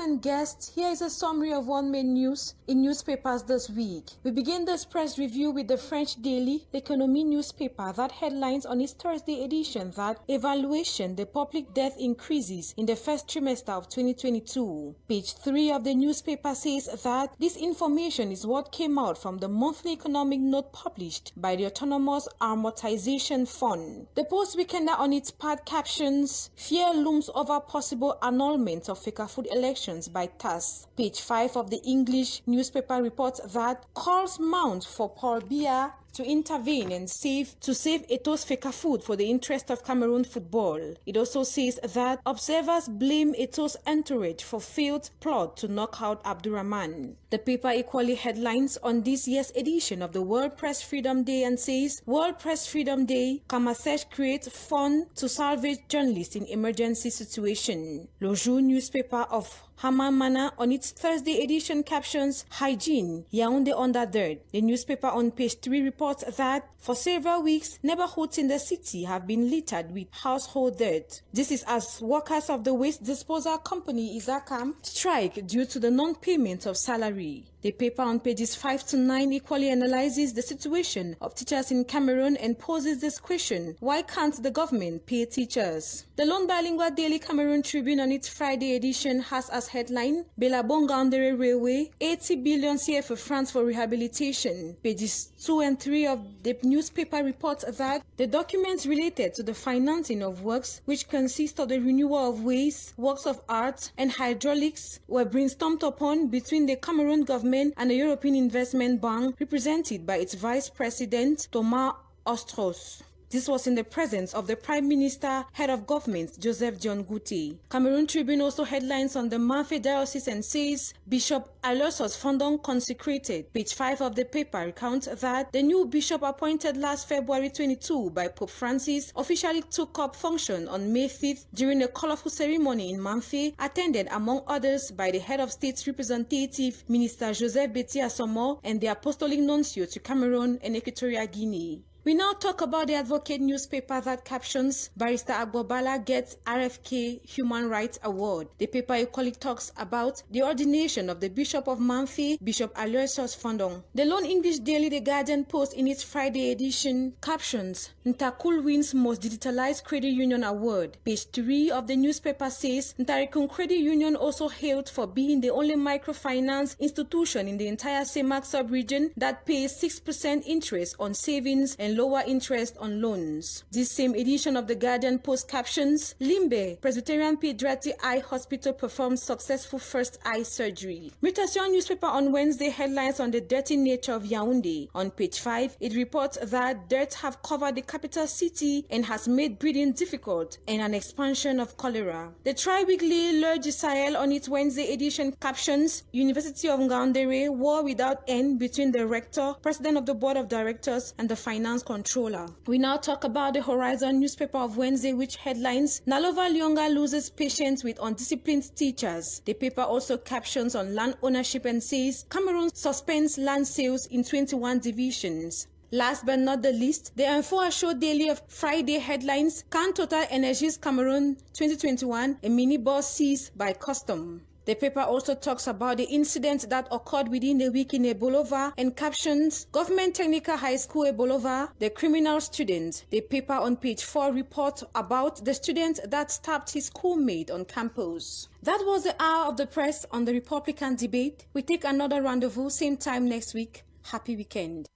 And guests, here is a summary of one main news in newspapers this week. We begin this press review with the French daily L'Economie newspaper that headlines on its Thursday edition that evaluation, the public death increases in the first trimester of 2022. Page 3 of the newspaper says that this information is what came out from the monthly economic note published by the Autonomous Amortization Fund. The Post Weekender on its part captions, fear looms over possible annulment of Fcfa elections by TAS. Page 5 of the English newspaper reports that calls mount for Paul Biya to intervene and save Eto's Fcfa for the interest of Cameroon football. It also says that observers blame Eto's entourage for failed plot to knock out Abdurrahman. The paper equally headlines on this year's edition of the World Press Freedom Day and says, World Press Freedom Day, Kamer creates fund to salvage journalists in emergency situation. Le Jour newspaper of Hamamana on its Thursday edition captions, Hygiene, Yaoundé under dirt. The newspaper on page 3 reports that for several weeks, neighborhoods in the city have been littered with household dirt. This is as workers of the waste disposal company Isakam strike due to the non-payment of salary. The paper on pages 5 to 9 equally analyzes the situation of teachers in Cameroon and poses this question, why can't the government pay teachers? The lone bilingual daily Cameroon Tribune on its Friday edition has as headline, Belabonga-Andere Railway, 80 billion CFA francs for rehabilitation. Pages 2 and 3 of the newspaper reports that the documents related to the financing of works, which consist of the renewal of ways, works of art, and hydraulics, were brainstormed upon between the Cameroon government and the European Investment Bank, represented by its Vice President, Thomas Ostros. This was in the presence of the Prime Minister, Head of Government, Joseph John Guti. Cameroon Tribune also headlines on the Manfi Diocese and says Bishop Aloysius Fondong consecrated. Page 5 of the paper recounts that the new bishop appointed last February 22 by Pope Francis officially took up function on May 5th during a colorful ceremony in Manfi, attended among others by the Head of State's representative, Minister Joseph Beti Asomo, and the Apostolic Nuncio to Cameroon and Equatorial Guinea. We now talk about the Advocate newspaper that captions Barrister Agbobala gets RFK Human Rights Award. The paper equally talks about the ordination of the Bishop of Manfi, Bishop Aloysius Fondong. The lone English daily The Guardian Post in its Friday edition captions Ntakul wins most digitalized credit union award. Page 3 of the newspaper says Ntarikun Credit Union also hailed for being the only microfinance institution in the entire CEMAC sub-region that pays 6% interest on savings and lower interest on loans. This same edition of The Guardian Post captions Limbe, Presbyterian Pediatric Eye Hospital performs successful first eye surgery. Mutation newspaper on Wednesday headlines on the dirty nature of Yaoundé. On page 5, it reports that dirt have covered the capital city and has made breathing difficult and an expansion of cholera. The tri-weekly Le Gisrael on its Wednesday edition captions University of Ngaoundéré, war without end between the rector, president of the board of directors, and the finance controller. We now talk about the Horizon newspaper of Wednesday, which headlines Nalova Lyonga loses patience with undisciplined teachers. The paper also captions on land ownership and says Cameroon suspends land sales in 21 divisions. Last but not the least, the Info Show Daily of Friday headlines Can Total Energies Cameroon 2021, a minibus seized by custom. The paper also talks about the incident that occurred within a week in Ebolova and captions Government Technical High School Ebolova, the criminal student. The paper on page 4 reports about the student that stabbed his schoolmate on campus. That was the hour of the press on the Republican debate. We take another rendezvous same time next week. Happy weekend.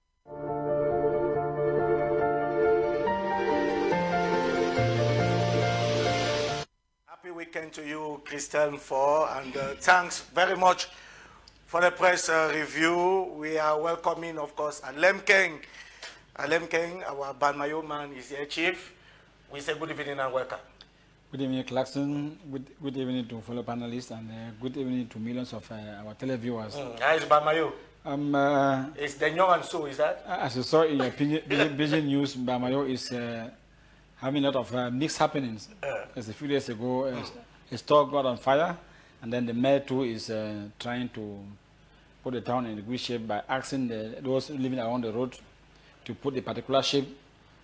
Happy weekend to you, Christian, and thanks very much for the press review. We are welcoming, of course, Alemkeng, our Banmayo man, is here, Chief. We say good evening and welcome. Good evening, Clarkson. Good evening to fellow panelists, and good evening to millions of our televiewers. How is Banmayo? It's the young and so, is that? As you saw in your Beijing news, Banmayo is having a lot of mixed happenings. As a few days ago, his store got on fire, and then the mayor too is trying to put the town in a good shape by asking those living around the road to put a particular shape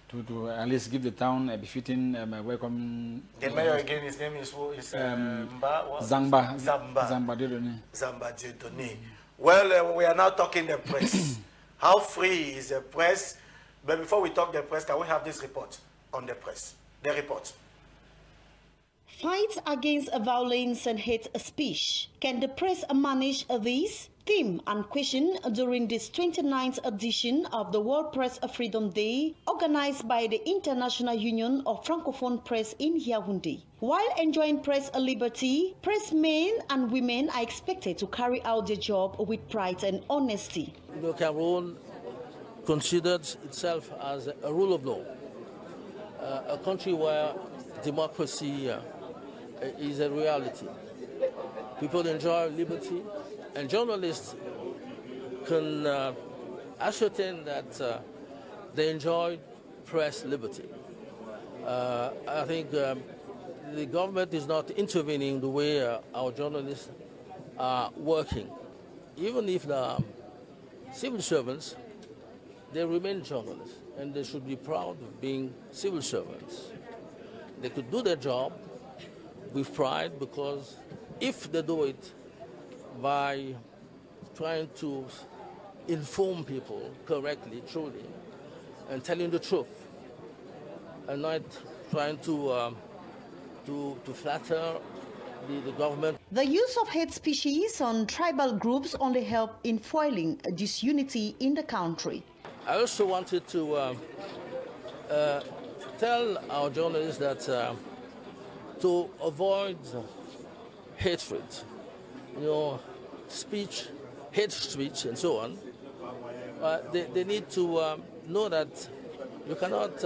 to at least give the town a befitting welcome. The mayor again, his name is Zamba Diodone. Well, we are now talking the press. How free is the press? But before we talk the press, can we have this report on the press? The report. Fights against violence and hate speech. Can the press manage this? Theme and question during this 29th edition of the World Press Freedom Day, organized by the International Union of Francophone Press in Yaoundé. While enjoying press liberty, pressmen and women are expected to carry out their job with pride and honesty. The Cameroon considers itself as a rule of law, a country where democracy is a reality. People enjoy liberty, and journalists can ascertain that they enjoy press liberty. I think the government is not intervening the way our journalists are working. Even if the civil servants, they remain journalists, and they should be proud of being civil servants. They could do their job with pride, because if they do it by trying to inform people correctly, truly, and telling the truth, and not trying to flatter the government. The use of hate speeches on tribal groups only help in foiling disunity in the country. I also wanted to tell our journalists that to avoid hatred, speech, hate speech, and so on, they need to know that you cannot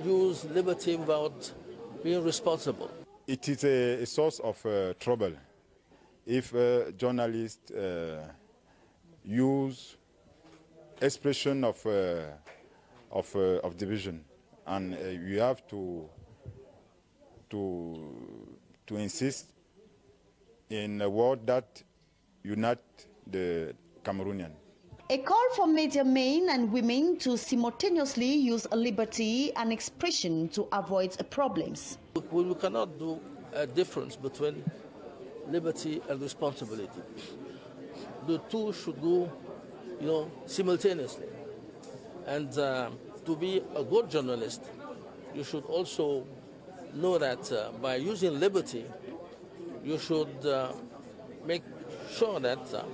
use liberty without being responsible. It is a source of trouble if journalists use expression of division, and you have to insist in a word that unite the Cameroonian. A call for media men and women to simultaneously use liberty and expression to avoid problems. We cannot do a difference between liberty and responsibility. The two should go, simultaneously. And to be a good journalist, you should also know that by using liberty, you should make sure that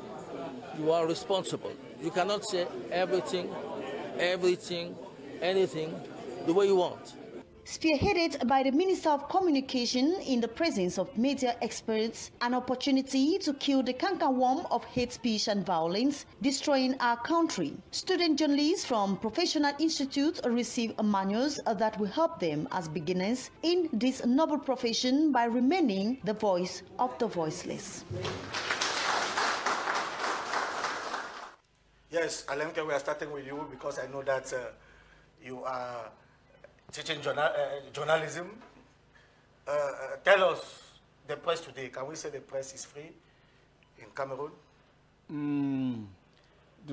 you are responsible. You cannot say everything, anything, the way you want. Spearheaded by the Minister of Communication in the presence of media experts, an opportunity to kill the cankerworm of hate speech and violence, destroying our country. Student journalists from professional institutes receive manuals that will help them as beginners in this noble profession by remaining the voice of the voiceless. Yes, Alenke, we are starting with you because I know that you are teaching journalism. Tell us the press today. Can we say the press is free in Cameroon? Can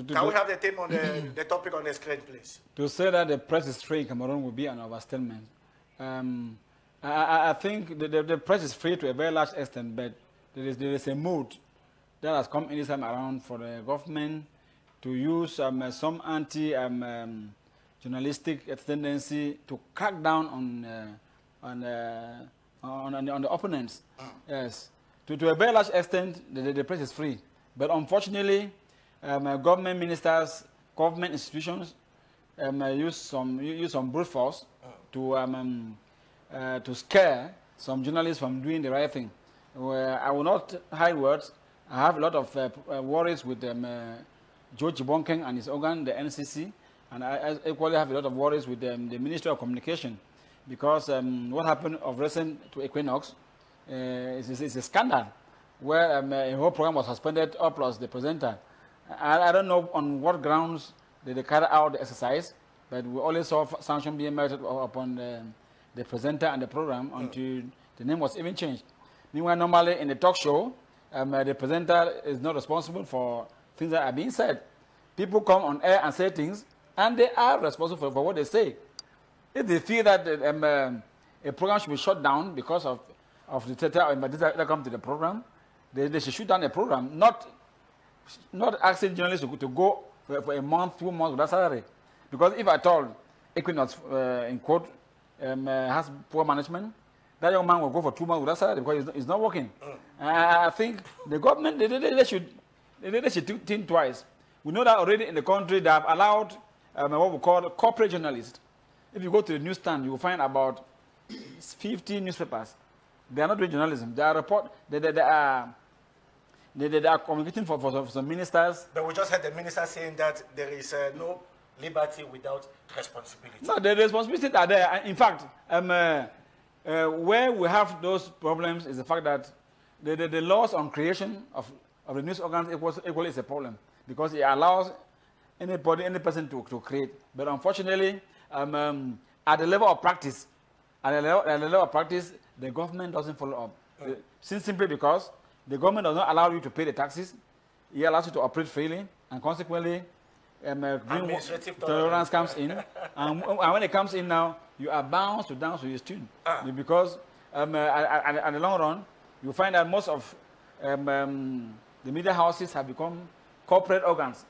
we have the theme on the topic on the screen, please? To say that the press is free in Cameroon would be an overstatement. I think the press is free to a very large extent, but there is a mood that has come in this time around for the government to use some anti-journalistic tendency to crack down on the opponents. Yes, to a very large extent, the press is free, but unfortunately, government ministers, government institutions use some brute force to scare some journalists from doing the right thing. I will not hide words. I have a lot of worries with George Bonkeng and his organ, the NCC, and I equally have a lot of worries with the Ministry of Communication, because what happened of recent to Equinox is a scandal, where a whole program was suspended, or plus the presenter. I don't know on what grounds they carried out the exercise, but we only saw sanction being meted upon the presenter and the program until the name was even changed. Meanwhile, normally in the talk show, the presenter is not responsible for things that are being said. People come on air and say things, and they are responsible for what they say. If they feel that a program should be shut down because of the theater that come to the program, they should shut down the program, not asking journalists to go for a month, 2 months without salary. Because if at all Equinox, in quote, has poor management, that young man will go for 2 months without salary because it's not working. I think the government, they should think twice. We know that already in the country they have allowed what we call corporate journalists. If you go to the newsstand, you will find about 50 newspapers. They are not doing journalism. They are they are communicating for some ministers. But we just heard the minister saying that there is no liberty without responsibility. No, the responsibilities are there. In fact, where we have those problems is the fact that the laws on creation of the news organs equally is a problem, because it allows anybody, any person to create. But unfortunately, at the level of practice, the government doesn't follow up. Simply because the government does not allow you to pay the taxes, it allows you to operate freely, and consequently, tolerance comes in. And when it comes in now, you are bound to dance with your tune. Because at the long run, you find that most of the media houses have become corporate organs.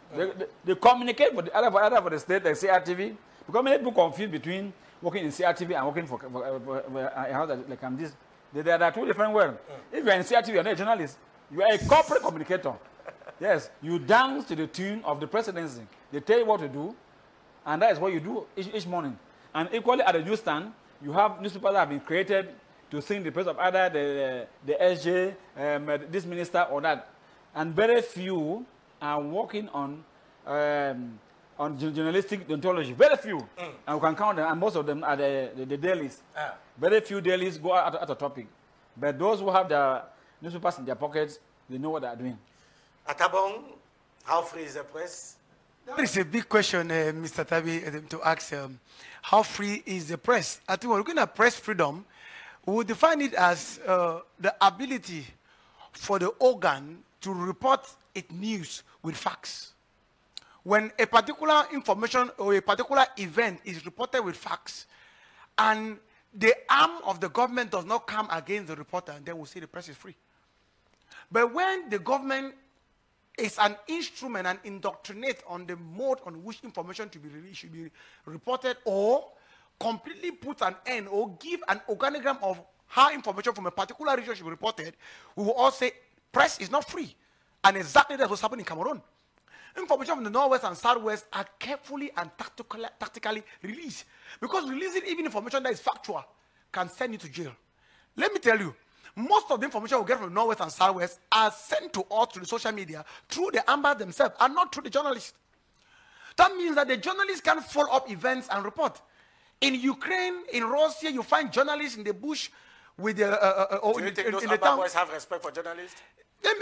They communicate for the state, like CRTV, because many people confuse between working in CRTV and working for a house like this. There are two different worlds. If you're in CRTV, you're not a journalist. You are a corporate communicator. Yes, you dance to the tune of the presidency. They tell you what to do, and that is what you do each morning. And equally at the newsstand, you have newspapers that have been created to sing the praise of either the SJ, this minister or that. And very few are working on on journalistic ontology. Very few. And we can count them, and most of them are the dailies. Very few dailies go at a topic. But those who have their newspapers in their pockets, they know what they are doing. Atabong, how free is the press? That is a big question, Mr. Tabi, to ask. How free is the press? I think we're looking at press freedom. We would define it as the ability for the organ to report its news with facts. When a particular information or a particular event is reported with facts, and the arm of the government does not come against the reporter, then we'll say the press is free. But when the government is an instrument and indoctrinate on the mode on which information to be released, should be reported, or completely put an end or give an organogram of how information from a particular region should be reported, we will all say press is not free. And exactly that's what's happening in Cameroon. Information from the Northwest and Southwest are carefully and tactically released. Because releasing even information that is factual can send you to jail. Let me tell you, most of the information we get from the Northwest and Southwest are sent to us through the social media, through the ambas themselves, and not through the journalists. That means that the journalists can follow up events and report. In Ukraine, in Russia, you find journalists in the bush with the... Do you think those Amba boys have respect for journalists?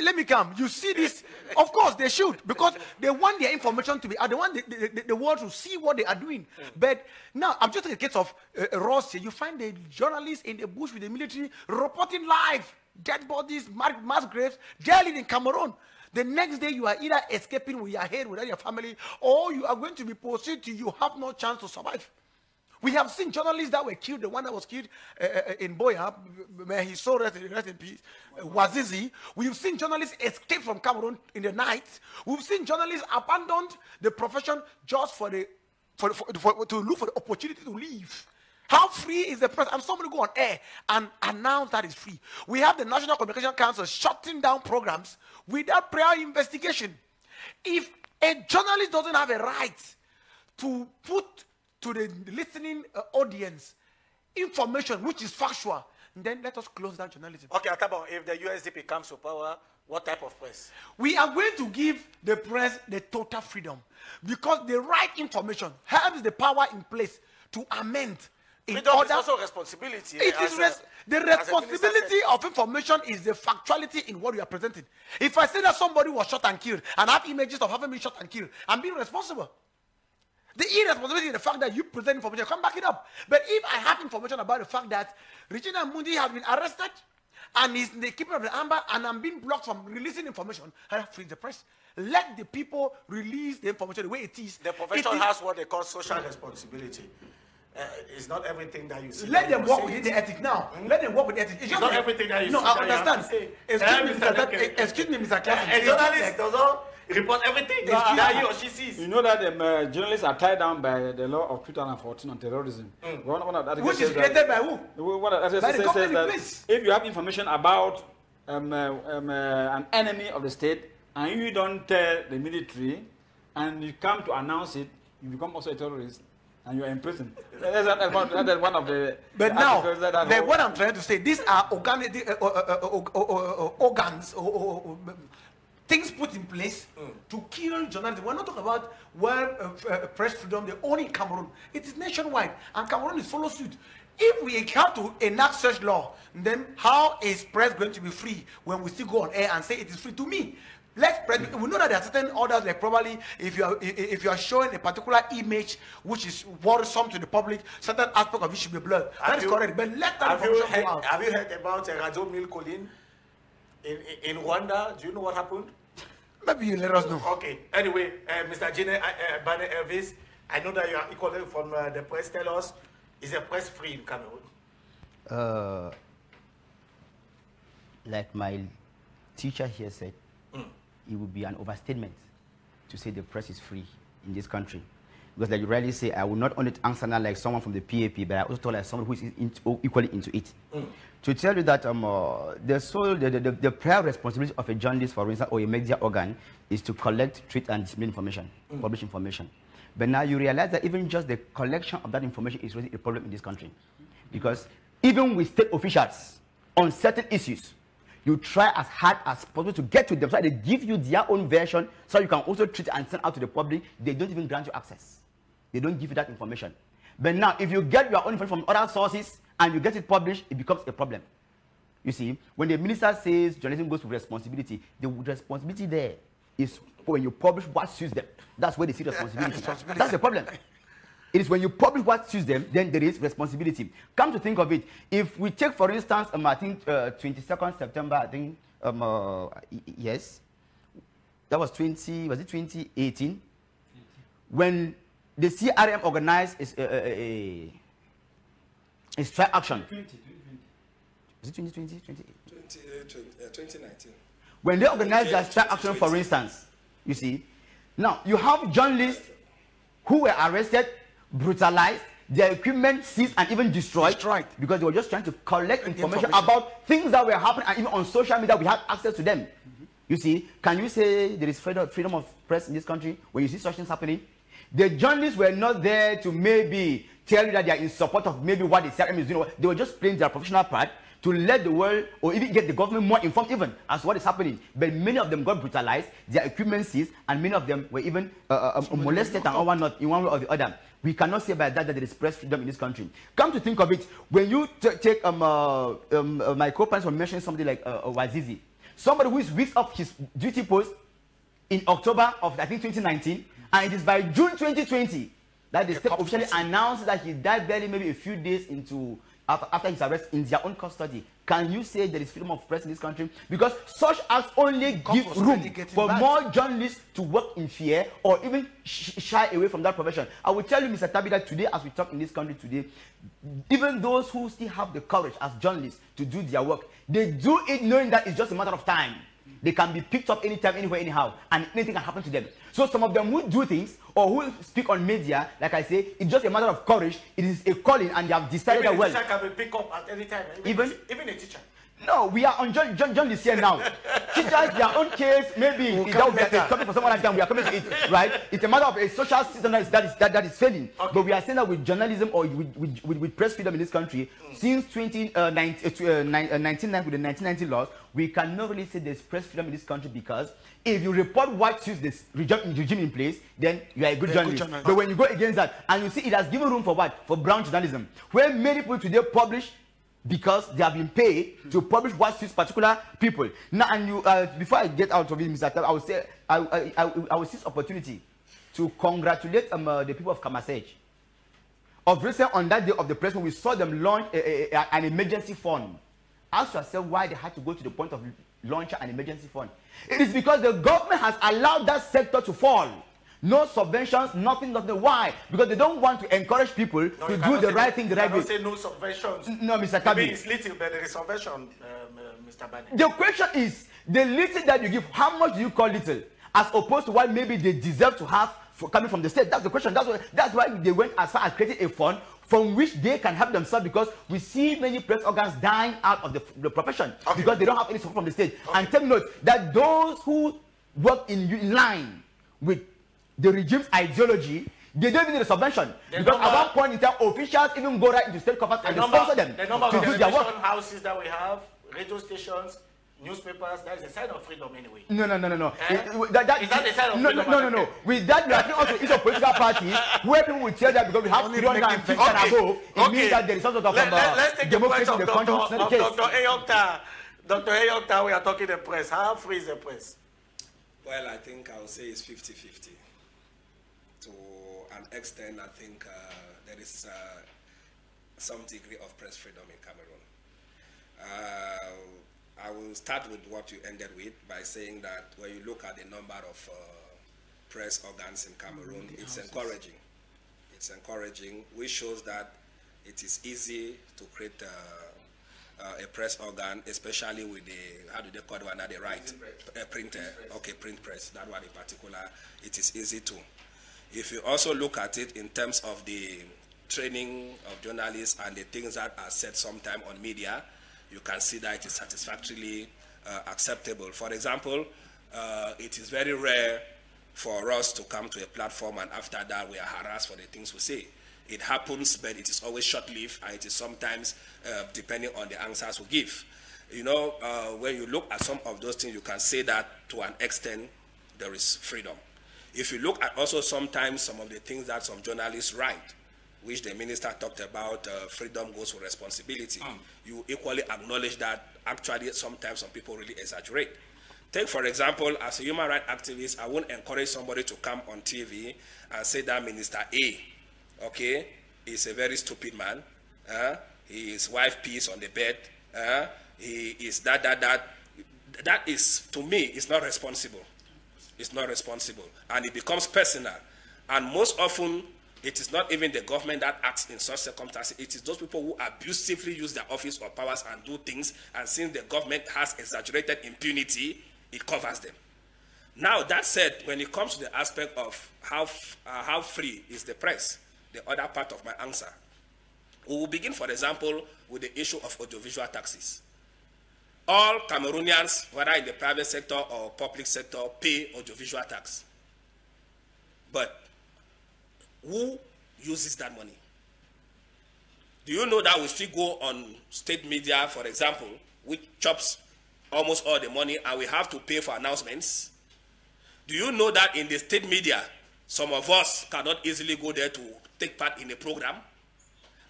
Let me come. You see this? Of course they should, because they want their information to be out. They want the world to see what they are doing. But now, I'm just in the case of Russia. You find the journalists in the bush with the military reporting live dead bodies, mass graves, daily in Cameroon. The next day, you are either escaping with your head without your family, or you are going to be pursued till you have no chance to survive. We have seen journalists that were killed. The one that was killed in Boya, may his soul rest in peace, Wazizi. We've seen journalists escape from Cameroon in the night. We've seen journalists abandon the profession just to look for the opportunity to leave. How free is the press? And somebody go on air and announce that it's free. We have the National Communication Council shutting down programs without prior investigation. If a journalist doesn't have a right to put to the listening audience information which is factual, then let us close down journalism. Okay, Atabong, if the USDP comes to power, what type of press? We are going to give the press the total freedom, because the right information has the power in place to amend. Freedom is also responsibility. The responsibility of information is the factuality in what you are presenting. If I say that somebody was shot and killed, and I have images of having been shot and killed, I'm being responsible. The irresponsibility is the fact that you present information, come back it up. But if I have information about the fact that Regina Mundi has been arrested and is in the keeping of the amber, and I'm being blocked from releasing information, I have to free the press. Let the people release the information the way it is. The profession has what they call social responsibility. It's not everything that you see. Let them work within the ethic now. Let them work with ethics. It's not everything that you see. No, I understand. Excuse me, Mr. Class. A journalist doesn't report everything that he or she sees. You know that journalists are tied down by the law of 2014 on terrorism. Which is created by who? By the government. If you have information about an enemy of the state and you don't tell the military and you come to announce it, you become also a terrorist. And you are in prison. That's one of the. But now, what I'm trying to say, these are organs or things put in place to kill journalism. We're not talking about press freedom, the only in Cameroon. It is nationwide, and Cameroon is follow suit. If we have to enact such law, then how is press going to be free when we still go on air and say it is free? To me, we know that there are certain orders, like probably if you are showing a particular image which is worrisome to the public, certain aspect of it should be blurred. That is correct. But let that information go out. Have you heard about Radio Mille Collines in Rwanda? Do you know what happened? Maybe you let us know. Okay. Anyway, Mr. Gene Bane Elvis, I know that you are equally from the press. Tell us, is the press free in Cameroon? Like my teacher here said, it would be an overstatement to say the press is free in this country. Because like you rightly say, I will not only answer now like someone from the PAP, but I also talk like someone who is equally into it. To tell you that the prior responsibility of a journalist, for instance, or a media organ is to collect, treat, and disseminate information, publish information. But now you realize that even just the collection of that information is really a problem in this country. Because even with state officials on certain issues, you try as hard as possible to get to them so they give you their own version so you can also treat and send out to the public. They don't even grant you access. They don't give you that information. But now, if you get your own information from other sources and you get it published, it becomes a problem. You see, when the minister says journalism goes with responsibility, the responsibility there is when you publish what suits them. That's where they see responsibility. That's the problem. It is when you publish what suits them, then there is responsibility. Come to think of it, if we take, for instance, I think 22nd September, I think, yes, that was 2018, when the CRM organized a strike action. Is it 2020? 2019. When they organized that strike action, for instance, you see, now you have journalists who were arrested, brutalized, their equipment seized and even destroyed because they were just trying to collect information about things that were happening, and even on social media we have access to them. You see, can you say there is freedom of press in this country when you see such things happening? The journalists were not there to maybe tell you that they are in support of maybe what the CRM is doing. They were just playing their professional part to let the world or even get the government more informed even as to what is happening. But many of them got brutalized, their equipment seized, and many of them were even molested and all whatnot in one way or the other. We cannot say by that there is press freedom in this country. Come to think of it, when you take my co-parents were mentioning somebody like Wazizi, somebody who is weeks off his duty post in October of I think 2019, and it is by June 2020 that the state officially announced that he died barely maybe a few days into after his arrest in their own custody. Can you say there is freedom of press in this country? Because such acts only give room for more journalists to work in fear or even shy away from that profession. I will tell you, Mr. Tabi, that today, as we talk in this country today, even those who still have the courage as journalists to do their work, they do it knowing that it's just a matter of time. They can be picked up anytime, anywhere, anyhow, and anything can happen to them. So some of them who do things or who speak on media, like I say, it's just a matter of courage. It is a calling, and they have decided that well. Even a teacher can be picked up at any time. Even a teacher. No, we are on journalists here now. Teachers, their own case, maybe it's coming for someone like that. We are coming to it, right? It's a matter of a social system that is failing. Okay. But we are saying that with journalism or with press freedom in this country, since 1990 with the 1990 laws, we cannot really say there's press freedom in this country, because if you report what suits this regime in place, then you are a good journalist. But when you go against that, and you see it has given room for what? For brown journalism, where many people today publish because they have been paid to publish what suits particular people. Now, and you, before I get out of it, Mr. Tab, I would say I will seize opportunity to congratulate the people of Kamer. Of recent, on that day of the press, when we saw them launch an emergency fund. Ask yourself why they had to go to the point of launching an emergency fund. It is because the government has allowed that sector to fall. No subventions, nothing. Why? Because they don't want to encourage people to do the right thing the right way. Say no subventions. No, Mr. Tabi. Maybe it's little, but there is subvention, Mr. Bani. The question is, the little that you give, how much do you call little? As opposed to what maybe they deserve to have coming from the state. That's the question. That's why they went as far as creating a fund from which they can help themselves, because we see many press organs dying out of the profession because they don't have any support from the state. And take note that those who work in line with the regime's ideology, they don't even need a subvention. Because at one point in time, officials even go right into state coffers and sponsor them the number to of do their work. houses that we have, radio stations, newspapers, that is a sign of freedom anyway. No. Is that a sign of freedom? No. With that, we are also it's a political party where people will tell that because we have 350 and above, it means that there is some sort of let's take democracy in the country. Dr. Eyokta, we are talking the press. How free is the press? Well, I think I would say it's 50-50. To an extent, I think there is some degree of press freedom in Cameroon. I will start with what you ended with by saying that when you look at the number of press organs in Cameroon, it's encouraging. It's encouraging, which shows that it is easy to create a press organ, especially with the, how do they call it, when they write? Print press, that one in particular, it is easy to. If you also look at it in terms of the training of journalists and the things that are said sometime on media, you can see that it is satisfactorily acceptable. For example, it is very rare for us to come to a platform and after that we are harassed for the things we say. It happens, but it is always short-lived, and it is sometimes depending on the answers we give. You know, when you look at some of those things, you can say that to an extent there is freedom. If you look at also sometimes some of the things that some journalists write, which the minister talked about, freedom goes with responsibility, you equally acknowledge that actually sometimes some people really exaggerate. Take, for example, as a human rights activist, I won't encourage somebody to come on TV and say that Minister A, okay, is a very stupid man. His wife pees on the bed. He is that. That is, to me, is not responsible. It's not responsible. And it becomes personal. And most often, it is not even the government that acts in such circumstances. It is those people who abusively use their office or powers and do things. And since the government has exaggerated impunity, it covers them. Now, that said, when it comes to the aspect of how free is the press, the other part of my answer, we will begin, for example, with the issue of audiovisual taxes. All Cameroonians, whether in the private sector or public sector, pay audiovisual tax. But who uses that money? Do you know that we still go on state media, for example, which chops almost all the money, and we have to pay for announcements? Do you know that in the state media, some of us cannot easily go there to take part in a program?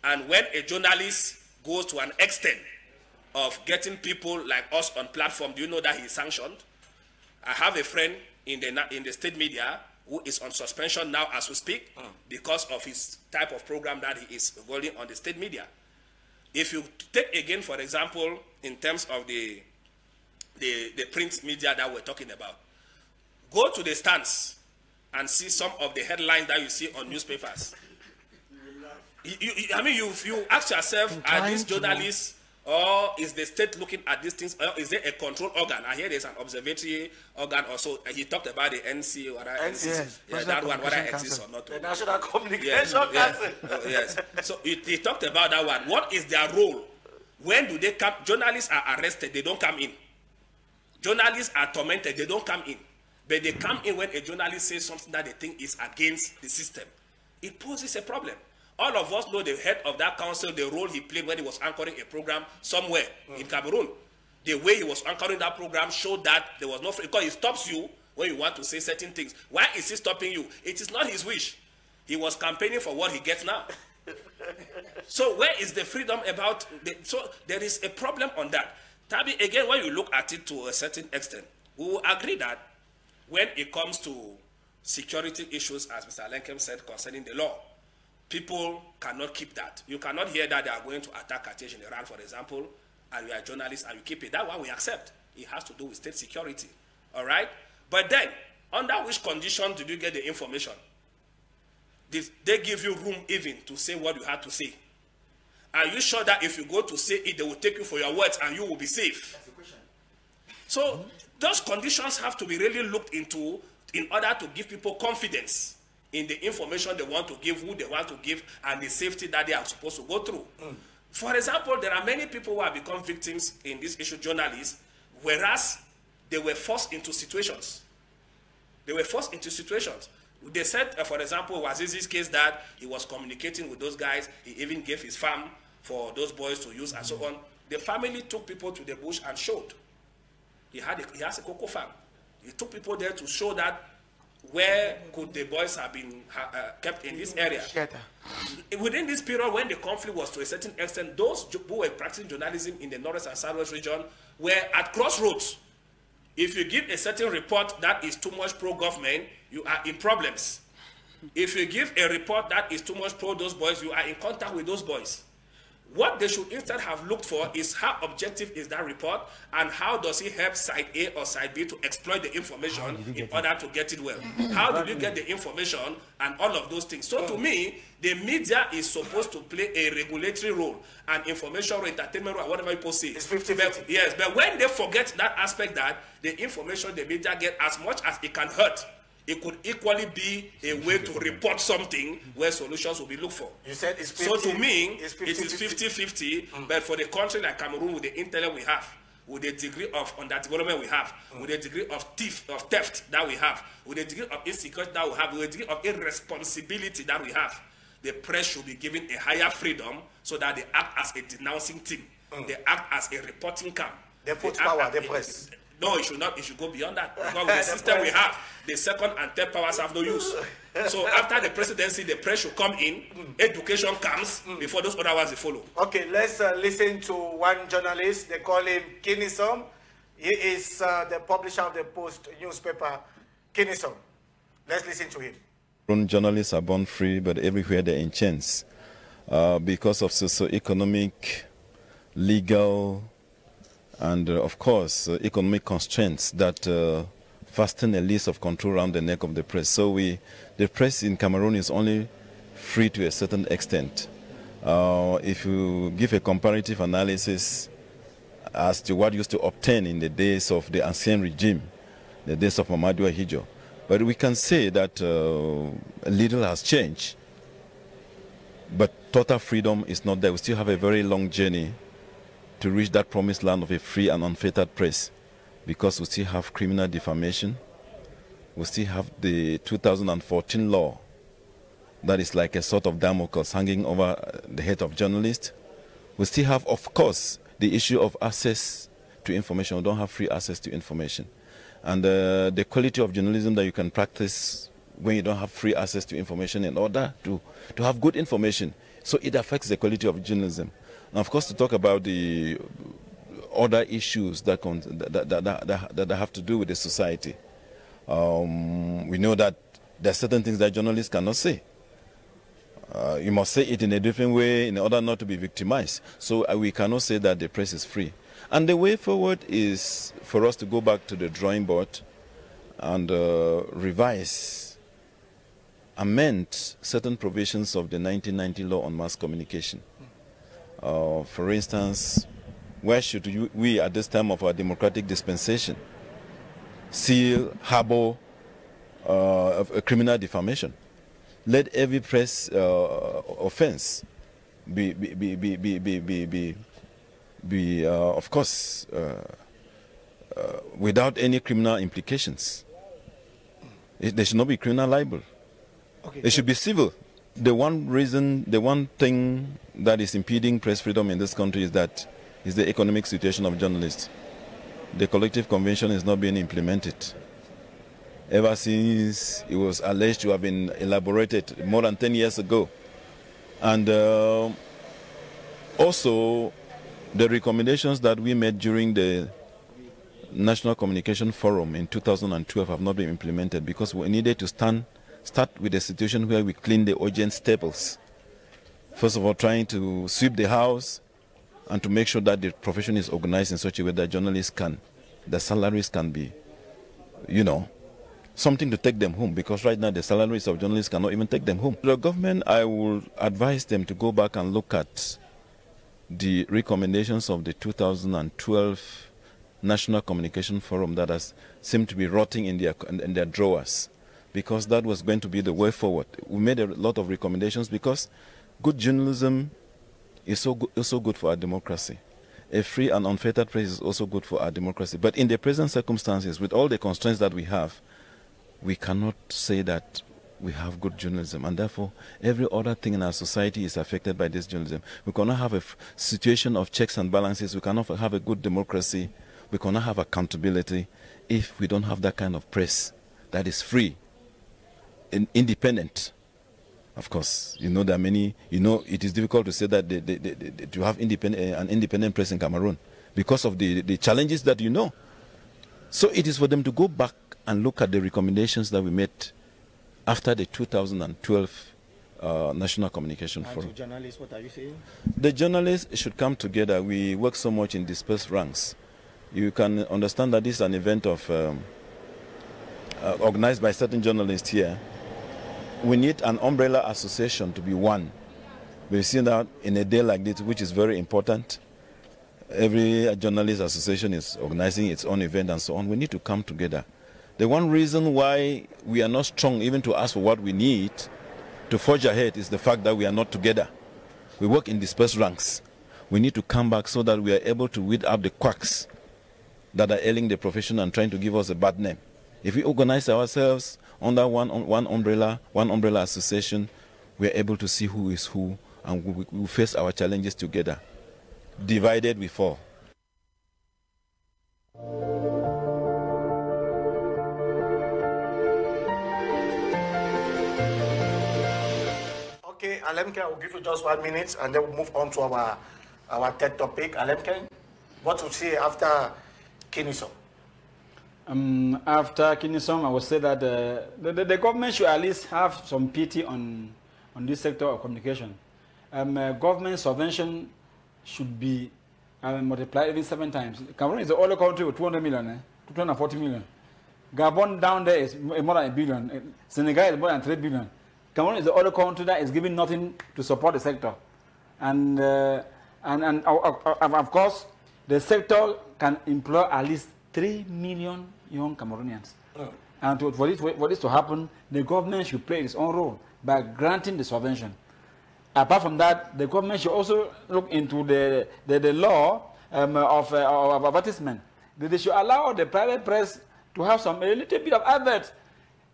And when a journalist goes to an extent of getting people like us on platform, do you know that he's sanctioned? I have a friend in the state media who is on suspension now as we speak because of his type of program that he is holding on the state media. If you take again, for example, in terms of the print media that we're talking about, go to the stands and see some of the headlines that you see on newspapers. I mean, you ask yourself, are these journalists, or is the state looking at these things, or is there a control organ? I hear there's an observatory organ also. He talked about the NC, or yes, that one, whether it exists or not. The National Communication Council. Yes. So he talked about that one. What is their role? When do they come? Journalists are arrested, they don't come in. Journalists are tormented, they don't come in. But they come in when a journalist says something that they think is against the system. It poses a problem. All of us know the head of that council, the role he played when he was anchoring a program somewhere in Cameroon. The way he was anchoring that program showed that there was no free, because he stops you when you want to say certain things. Why is he stopping you? It is not his wish. He was campaigning for what he gets now. So where is the freedom about? So there is a problem on that. Tabi, again, when you look at it to a certain extent, we will agree that when it comes to security issues, as Mr. Lenkem said, concerning the law, people cannot keep that. You cannot hear that they are going to attack Carthage in Iran, for example, and you are a journalist and you keep it. That one we accept. It has to do with state security. All right? But then, under which conditions did you get the information? Did they give you room even to say what you had to say? Are you sure that if you go to say it, they will take you for your words and you will be safe? That's the question. So, those conditions have to be really looked into in order to give people confidence in the information they want to give, who they want to give, and the safety that they are supposed to go through. For example, there are many people who have become victims in this issue, journalists, whereas they were forced into situations. They were forced into situations. They said, for example, Wazizi's case, that he was communicating with those guys. He even gave his farm for those boys to use and so on. The family took people to the bush and showed. He has a cocoa farm. He took people there to show that where could the boys have been kept in this area. Within this period, when the conflict was to a certain extent, those who were practicing journalism in the Northwest and Southwest region were at crossroads. If you give a certain report that is too much pro-government, you are in problems. If you give a report that is too much pro those boys, you are in contact with those boys. What they should instead have looked for is how objective is that report, and how does it help side A or side B to exploit the information in order to get it well. How do you get the information and all of those things? So to me, the media is supposed to play a regulatory role, and information or entertainment or whatever people say. It's 50-50. Yes, but when they forget that aspect, that the information the media get, as much as it can hurt, it could equally be a way to report something where solutions will be looked for. You said it's 50, so to me, it is 50-50, but for the country like Cameroon, with the intellect we have, with the degree of underdevelopment we have, with the degree of theft that we have, with the degree of insecurity that we have, with the degree of irresponsibility that we have, the press should be given a higher freedom so that they act as a denouncing team. They act as a reporting camp. The foot power, the press. No, it should not. It should go beyond that. Because with the system we have, the second and third powers have no use. So after the presidency, the press should come in, education comes before those other ones follow. Okay, let's listen to one journalist. They call him Kinisom. He is the publisher of the Post newspaper, Kinisom. Let's listen to him. Journalists are born free, but everywhere they're in chains because of socio-economic, legal, and of course, economic constraints that fasten a leash of control around the neck of the press. So the press in Cameroon is only free to a certain extent. If you give a comparative analysis as to what used to obtain in the days of the ancien regime, the days of Mamadou Ahidjo, but we can say that little has changed. But total freedom is not there. We still have a very long journey to reach that promised land of a free and unfettered press, because we still have criminal defamation. We still have the 2014 law that is like a sort of Damocles hanging over the head of journalists. We still have, of course, the issue of access to information. We don't have free access to information. And the quality of journalism that you can practice when you don't have free access to information in order to have good information. So it affects the quality of journalism. And of course, to talk about the other issues that have to do with the society. We know that there are certain things that journalists cannot say. You must say it in a different way in order not to be victimized. So we cannot say that the press is free. And the way forward is for us to go back to the drawing board and revise, amend certain provisions of the 1990 law on mass communication. For instance, where should we, at this time of our democratic dispensation, harbor a criminal defamation? Let every press offense be of course, without any criminal implications. There should not be criminal liable. Okay. It should be civil. The one thing that is impeding press freedom in this country is the economic situation of journalists. The collective convention is not being implemented. Ever since it was alleged to have been elaborated more than 10 years ago. And also, the recommendations that we made during the National Communication Forum in 2012 have not been implemented because we needed to start with a situation where we clean the urgent staples. First of all, trying to sweep the house and to make sure that the profession is organized in such a way that journalists the salaries can be, something to take them home, because right now the salaries of journalists cannot even take them home. The government, I will advise them to go back and look at the recommendations of the 2012 National Communication Forum that seemed to be rotting in their drawers, because that was going to be the way forward. We made a lot of recommendations because good journalism is also good for our democracy. A free and unfettered press is also good for our democracy. But in the present circumstances, with all the constraints that we have, we cannot say that we have good journalism, and therefore every other thing in our society is affected by this journalism. We cannot have a situation of checks and balances. We cannot have a good democracy. We cannot have accountability if we don't have that kind of press that is free and independent. Of course, there are many, it is difficult to say that to have an independent press in Cameroon because of the challenges that So it is for them to go back and look at the recommendations that we made after the 2012 National Communication Forum. And to journalists, what are you saying? The journalists should come together. We work so much in dispersed ranks. You can understand that this is an event of organized by certain journalists here. We need an umbrella association to be one. We've seen that in a day like this, which is very important. Every journalist association is organizing its own event and so on. We need to come together. The one reason why we are not strong even to ask for what we need to forge ahead is the fact that we are not together. We work in dispersed ranks. We need to come back so that we are able to weed out the quacks that are ailing the profession and trying to give us a bad name. If we organize ourselves under one umbrella association, we are able to see who is who, and we face our challenges together. divided we fall. Okay, Alemke, I will give you just 1 minute and then we'll move on to our third topic. Alemke, what to say after Kinisom? After Kinisom, I would say that the government should at least have some pity on this sector of communication. Government subvention should be multiplied even 7 times. Cameroon is the only country with 200 million, 240 million. Gabon down there is more than 1 billion. Senegal is more than 3 billion. Cameroon is the only country that is giving nothing to support the sector. And of course, the sector can employ at least 3 million young Cameroonians. And for this to happen, the government should play its own role by granting the subvention. Apart from that, the government should also look into the law of advertisement. They should allow the private press to have a little bit of advert.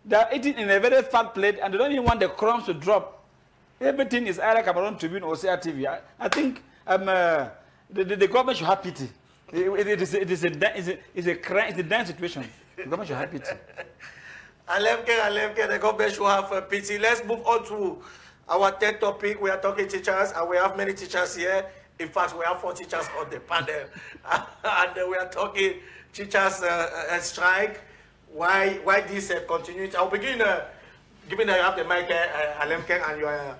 They are eating in a very fat plate and they don't even want the crumbs to drop. Everything is either Cameroon Tribune or CRTV. I think the government should have pity. It is a crime, it's a dying situation. The government should have pity. Alemke, the government should have pity. Let's move on to our third topic. We are talking teachers, and we have many teachers here. In fact, we have 4 teachers on the panel. And we are talking teachers strike. Why this continues? I'll begin, given that you have the mic, Alemke, and you are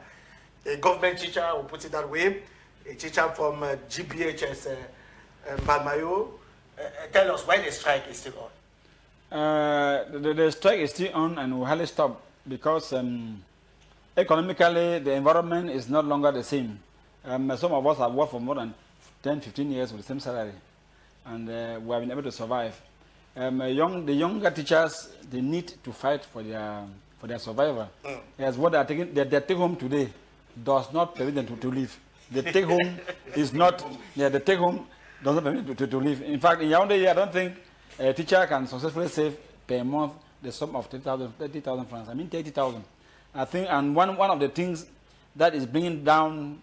a government teacher, we'll put it that way, a teacher from GBHS Balmayo. Tell us why the strike is still on. The strike is still on and will hardly stop because economically the environment is no longer the same. Some of us have worked for more than 10, 15 years with the same salary, and we have been able to survive. The younger teachers, they need to fight for their survival. As what they take home today does not permit them to live. The take home is not. The take home does not permit them to live. In fact, in Yaoundé, I don't think a teacher can successfully save per month the sum of 30,000 francs. I mean 30,000. I think, and one of the things that is bringing down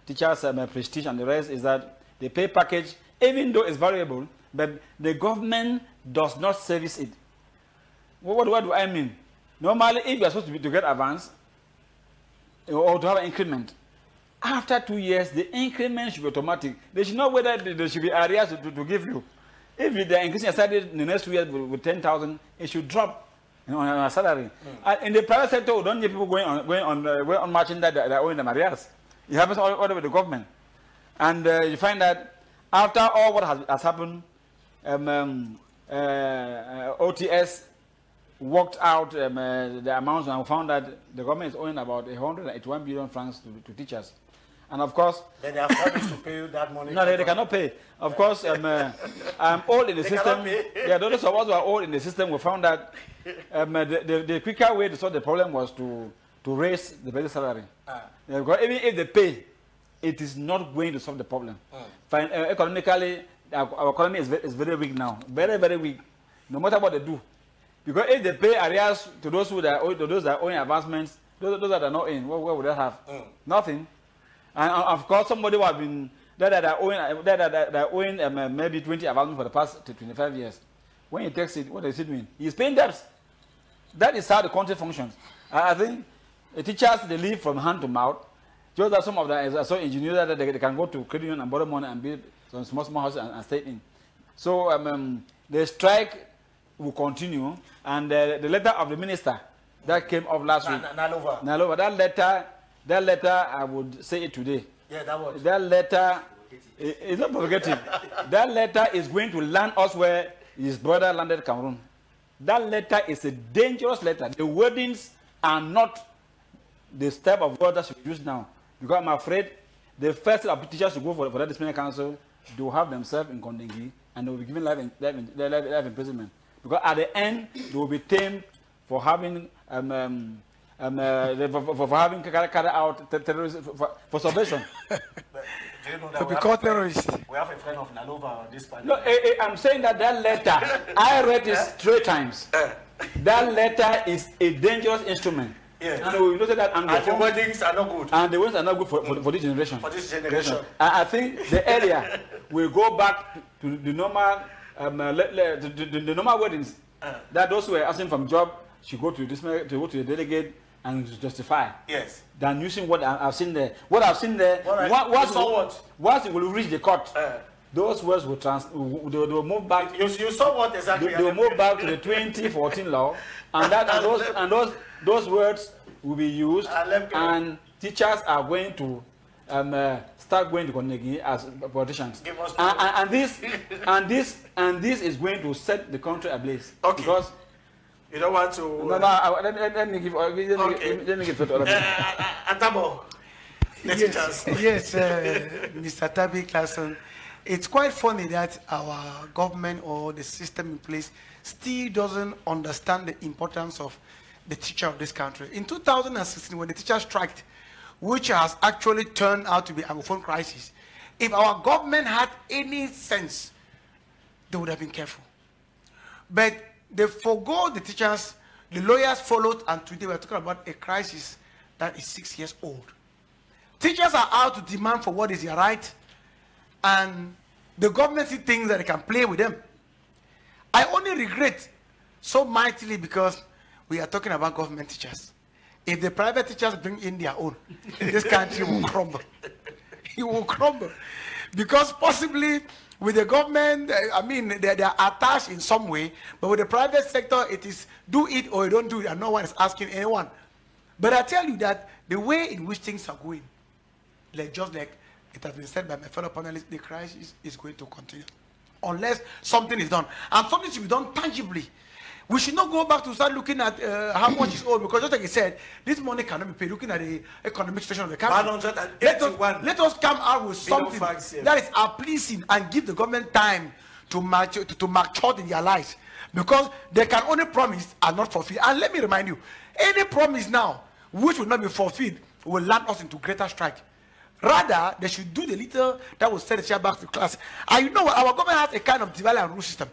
teachers' prestige and the rest is that the pay package, even though it's variable, but the government does not service it. What do I mean? Normally, if you are supposed to get advance or to have an increment, after 2 years, the increment should be automatic. They should know whether there should be areas to give you. If they are increasing your salary in the next 2 years with 10,000, it should drop on a salary. In the private sector, we don't need people going on marching that they're owing them areas. It happens all over the government. And you find that after all what has happened, OTS worked out the amounts and found that the government is owing about 181 billion francs to teachers. And of course, then they have promised to pay you that money. No, they cannot pay. Of course, I'm old in the system. Yeah, those of us who are old in the system, we found that the quicker way to solve the problem was to raise the basic salary. Because even if they pay, it is not going to solve the problem. Economically, our economy is very weak now, very, very weak, no matter what they do. Because if they pay arrears to those that are owing advancements, those that are not in, what would they have? Nothing. And of course, somebody who has been that are owing maybe 20 advancements for the past 25 years. When he takes it, what does it mean? He's paying debts. That is how the country functions. I think the teachers, they live from hand to mouth. Just that some of them are so engineered that they can go to credit union and borrow money and build some small houses and stay in. So the strike will continue, and the letter of the minister that came up last week, Nalova, that letter, I would say it today. Yeah, that letter is not provocative. That letter is going to land us where his brother landed Cameroon. That letter is a dangerous letter. The wordings are not the type of word that should be used now. Because I'm afraid the first set of teachers to go for that disciplinary council, they will have themselves in Kondengi and they will be given life imprisonment. Because at the end, they will be tamed for having carried out terrorism for salvation. Do you know that we call terrorists? We have a friend of Nalova on this panel. No, I'm saying that letter, I read it 3 times. That letter is a dangerous instrument. Yes. And we noted that and the weddings are not good. And the weddings are not good for this generation. For this generation. I think the area will go back to the normal the normal weddings. That those who are asking from job should go to the delegate and justify. Yes. Than using what I've seen there. What I've seen there. Once it will reach the court. Those words will they will move back. You saw what exactly? They will move back to the 2014 law, and those words will be used, and teachers are going to start going to Konegi as politicians. And this is going to set the country ablaze. Okay. Because you don't want to. No, let me give. Let me give it to other people. Antabo. Yes, Mr. Tabi Clason. It's quite funny that our government or the system in place still doesn't understand the importance of the teacher of this country. In 2016, when the teacher striked, which has actually turned out to be an Anglophone crisis, if our government had any sense, they would have been careful. But they forgo the teachers, the lawyers followed, and today we're talking about a crisis that is 6 years old. Teachers are out to demand for what is their right, and the government thinks that they can play with them. I only regret so mightily because we are talking about government teachers. If the private teachers bring in their own, this country will crumble. It will crumble. Because possibly with the government, I mean, they are attached in some way, but with the private sector, it is do it or you don't do it, and no one is asking anyone. But I tell you that the way in which things are going, just like it has been said by my fellow panelists, the crisis is going to continue unless something is done. And something should be done tangibly. We should not go back to start looking at how much is owed, because just like I said, this money cannot be paid. Looking at the economic situation of the country. Let us come out with something that is pleasing and give the government time to mature in their lives. Because they can only promise and not fulfill. And let me remind you, any promise now which will not be fulfilled will land us into greater strike. Rather, they should do the little that will send the child back to class. And you know what? Our government has a kind of divide and rule system.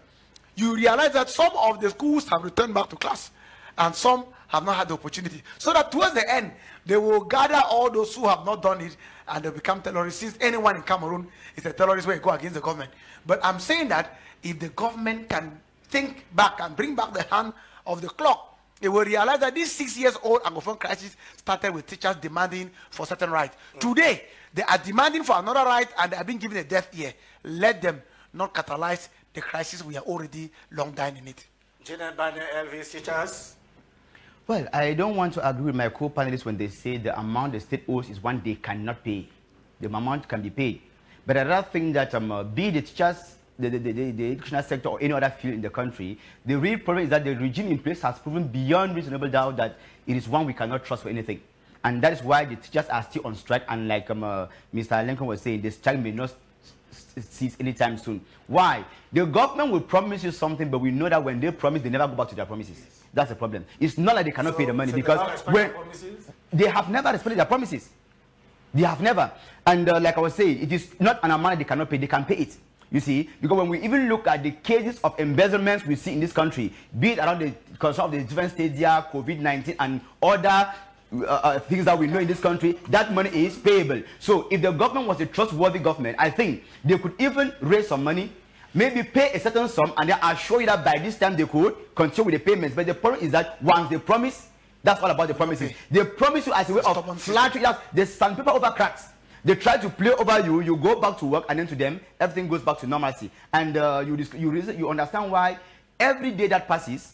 You realize that some of the schools have returned back to class, and some have not had the opportunity. So that towards the end, they will gather all those who have not done it, and they become terrorists. Since anyone in Cameroon is a terrorist when you go against the government. But I'm saying that if the government can think back and bring back the hand of the clock, they will realize that this 6 years old Anglophone crisis started with teachers demanding for certain rights. Today, they are demanding for another right, and they are being given a deaf ear. Let them not catalyze the crisis. We are already long down in it. Elvis, teachers? Well, I don't want to agree with my co-panelists when they say the amount the state owes is one they cannot pay. The amount can be paid. But I rather think that be the teachers, the educational sector, or any other field in the country, the real problem is that the regime in place has proven beyond reasonable doubt that it is one we cannot trust for anything. And that is why the teachers are still on strike. And like Mr. Lincoln was saying, the strike may not cease anytime soon. Why? The government will promise you something, but we know that when they promise, they never go back to their promises. That's the problem. It's not like they cannot pay the money, because when they have never respected their promises. They have never. And like I was saying, it is not an amount they cannot pay. They can pay it. You see, because when we even look at the cases of embezzlements we see in this country, be it around the concern of the different stadia, COVID-19, and other things that we know in this country, that money is payable. So if the government was a trustworthy government, I think they could even raise some money, maybe pay a certain sum, and then assure you that by this time they could continue with the payments. But the problem is that once they promise, that's all about the promises. Okay. They promise you as a way of flattering us. They sandpaper over cracks. They try to play over you. You go back to work, and then to them, everything goes back to normalcy. And you understand why every day that passes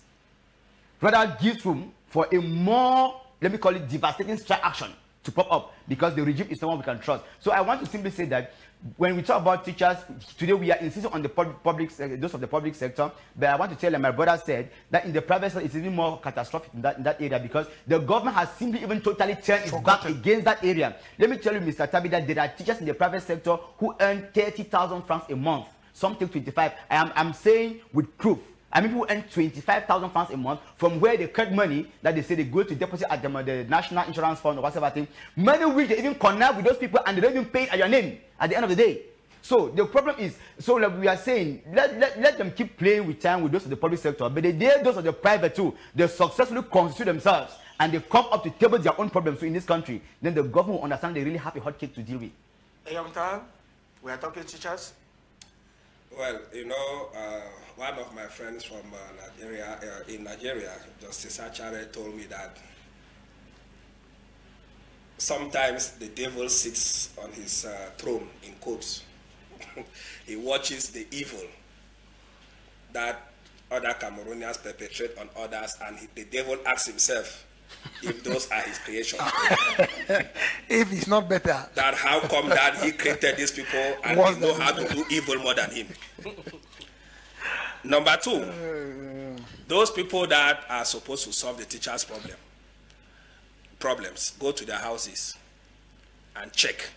rather gives room for a more, let me call it, devastating strike action to pop up, because the regime is someone we can trust. So I want to simply say that when we talk about teachers, today we are insisting on the those of the public sector, but I want to tell you, my brother said that in the private sector it's even more catastrophic in that area, because the government has simply even totally turned its back against that area. Let me tell you, Mr. Tabi, that there are teachers in the private sector who earn 30,000 francs a month, some take 25. I'm saying with proof. I mean, people earn 25,000 francs a month from where they cut money that they say they go to deposit at the National Insurance Fund or whatever thing. Money which they even connect with those people, and they don't even pay it at your name at the end of the day. So the problem is, so like we are saying, let them keep playing with time with those of the public sector, but the day those of the private too, they successfully constitute themselves and they come up to table their own problems in this country, then the government will understand they really have a hot cake to deal with. A young time, we are talking teachers. Well, you know, one of my friends from Nigeria, in Nigeria, Justice Achare, told me that sometimes the devil sits on his throne, in quotes. He watches the evil that other Cameroonians perpetrate on others, and the devil asks himself if those are his creations. If it's not better. That how come that he created these people and they know how to do evil more than him. Number two, those people that are supposed to solve the teachers' problems, go to their houses and check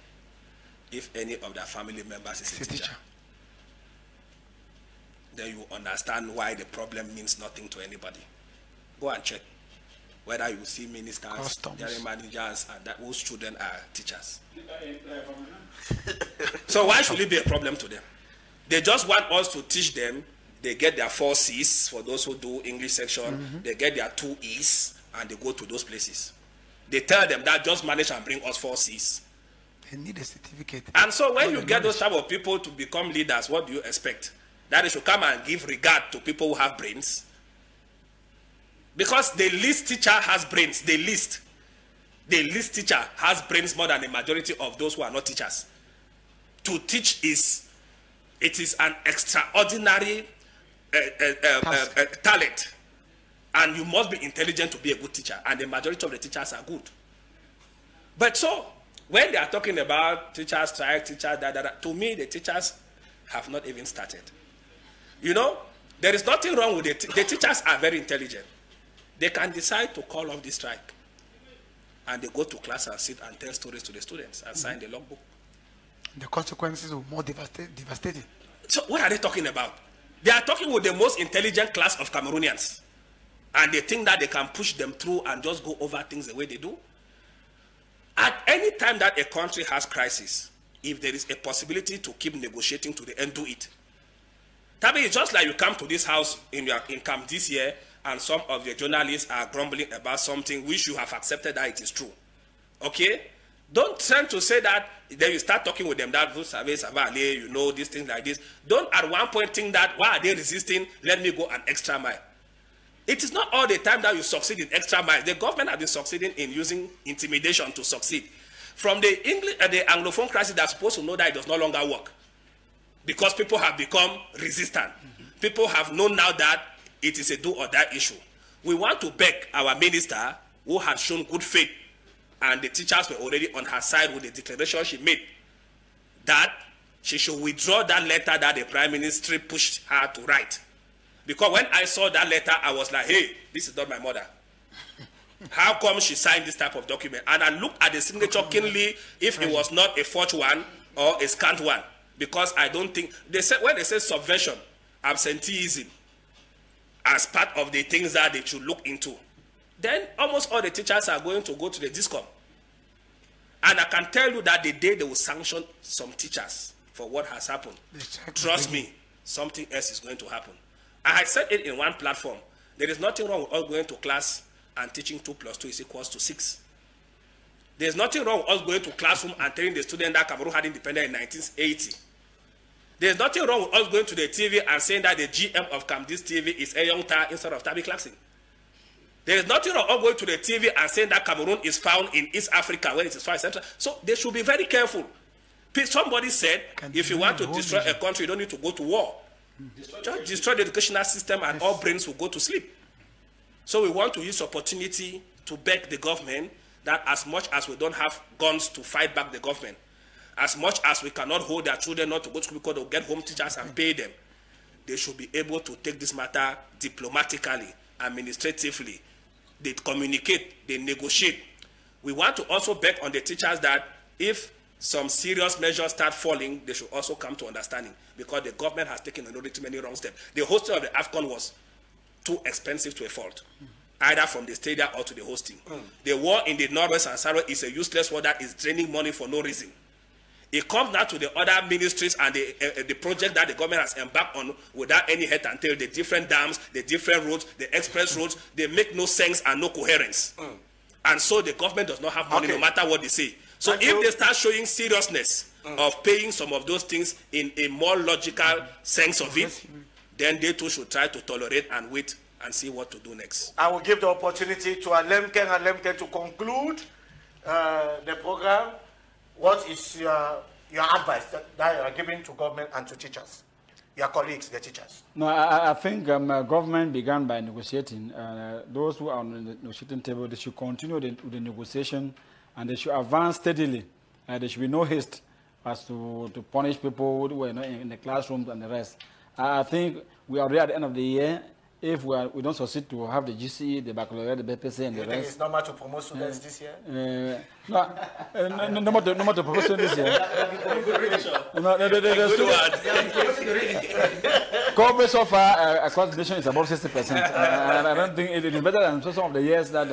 if any of their family members is a teacher. Then you understand why the problem means nothing to anybody. Go and check whether you see ministers, general managers, and that whose children are teachers. So why should it be a problem to them? They just want us to teach them. They get their 4 C's for those who do English section. They get their 2 E's and they go to those places. They tell them that just manage and bring us 4 C's. They need a certificate. And so when you get those type of people to become leaders, what do you expect? That they should come and give regard to people who have brains? Because the least teacher has brains. The least teacher has brains more than the majority of those who are not teachers. To teach is an extraordinary talent, and you must be intelligent to be a good teacher, and the majority of the teachers are good. But so when they are talking about teachers strike, to me the teachers have not even started. You know, there is nothing wrong with it. The teachers are very intelligent. They can decide to call off the strike, and they go to class and sit and tell stories to the students and sign the logbook. The consequences are more devastating. So what are they talking about? They are talking with the most intelligent class of Cameroonians, and they think that they can push them through and just go over things the way they do. At any time that a country has crisis, if there is a possibility to keep negotiating to the end, do it. Tabi, it's just like you come to this house in camp this year, and some of the journalists are grumbling about something which you have accepted that it is true. Okay? Don't try to say that, then you start talking with them that you know, these things like this. Don't at one point think that, why are they resisting? Let me go an extra mile. It is not all the time that you succeed in extra miles. The government has been succeeding in using intimidation to succeed. From the Anglophone crisis, they're supposed to know that it does no longer work, because people have become resistant. People have known now that it is a do or die issue. We want to beg our minister, who has shown good faith, and the teachers were already on her side with the declaration she made, that she should withdraw that letter that the Prime Minister pushed her to write. Because when I saw that letter, I was like, hey, this is not my mother. How come she signed this type of document? And I looked at the signature keenly if it was not a forged one or a scanned one. Because I don't think, they said, when they say subversion, absenteeism, as part of the things that they should look into, then almost all the teachers are going to go to the DISCOM. And I can tell you that the day they will sanction some teachers for what has happened, trust me, something else is going to happen. I said it in one platform. There is nothing wrong with us going to class and teaching 2 + 2 is equals to 6. There's nothing wrong with us going to classroom and telling the student that Cameroon had independence in 1980. There's nothing wrong with us going to the TV and saying that the GM of Camdis TV is a young tar instead of Tabi Clarkson. There is nothing wrong with us going to the TV and saying that Cameroon is found in East Africa when it is far central. So they should be very careful. Somebody said, if you want to destroy a country, you don't need to go to war. Just destroy the educational system and all brains will go to sleep. So we want to use opportunity to beg the government that as much as we don't have guns to fight back the government, as much as we cannot hold their children not to go to school because they'll get home teachers and pay them, they should be able to take this matter diplomatically, administratively. They communicate, they negotiate. We want to also beg on the teachers that if some serious measures start falling, they should also come to understanding, because the government has taken already too many wrong steps. The hosting of the AFCON was too expensive to a fault, either from the stadium or to the hosting. The war in the Northwest and South is a useless war that is draining money for no reason. It comes now to the other ministries and the project that the government has embarked on without any head and tail. The different dams, the different roads, the express roads, they make no sense and no coherence. And so the government does not have money no matter what they say. So if they start showing seriousness of paying some of those things in a more logical sense of it, then they too should try to tolerate and wait and see what to do next. I will give the opportunity to Alemken to conclude the program. What is your advice that you are giving to government and to teachers, your colleagues, the teachers? No, I think government began by negotiating. Those who are on the negotiating table, they should continue with the negotiation, and they should advance steadily. There should be no haste as to punish people who were not in the classrooms and the rest. I think we are already at the end of the year. If we don't succeed to have the GCE, the baccalaureate, the BPC, and the rest. It's normal to promote students this year? No more to promote students this year. Coverage so far across the nation is above 60%. And I don't think it is better than some of the years that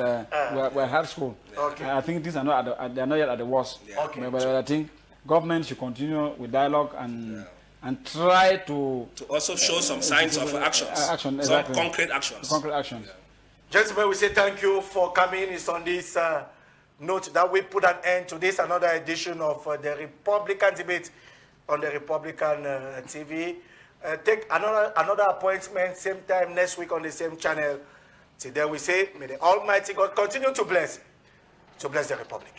were hard school. I think things are not they are not yet at the worst. But I think government should continue with dialogue and try to also show some signs of actions, some concrete actions. Concrete actions. Gentlemen, we say thank you for coming. It's on this note that we put an end to this, another edition of the Republican debate on the Republican TV. Take another appointment, same time next week on the same channel. Till then we say, may the Almighty God continue to bless the Republic.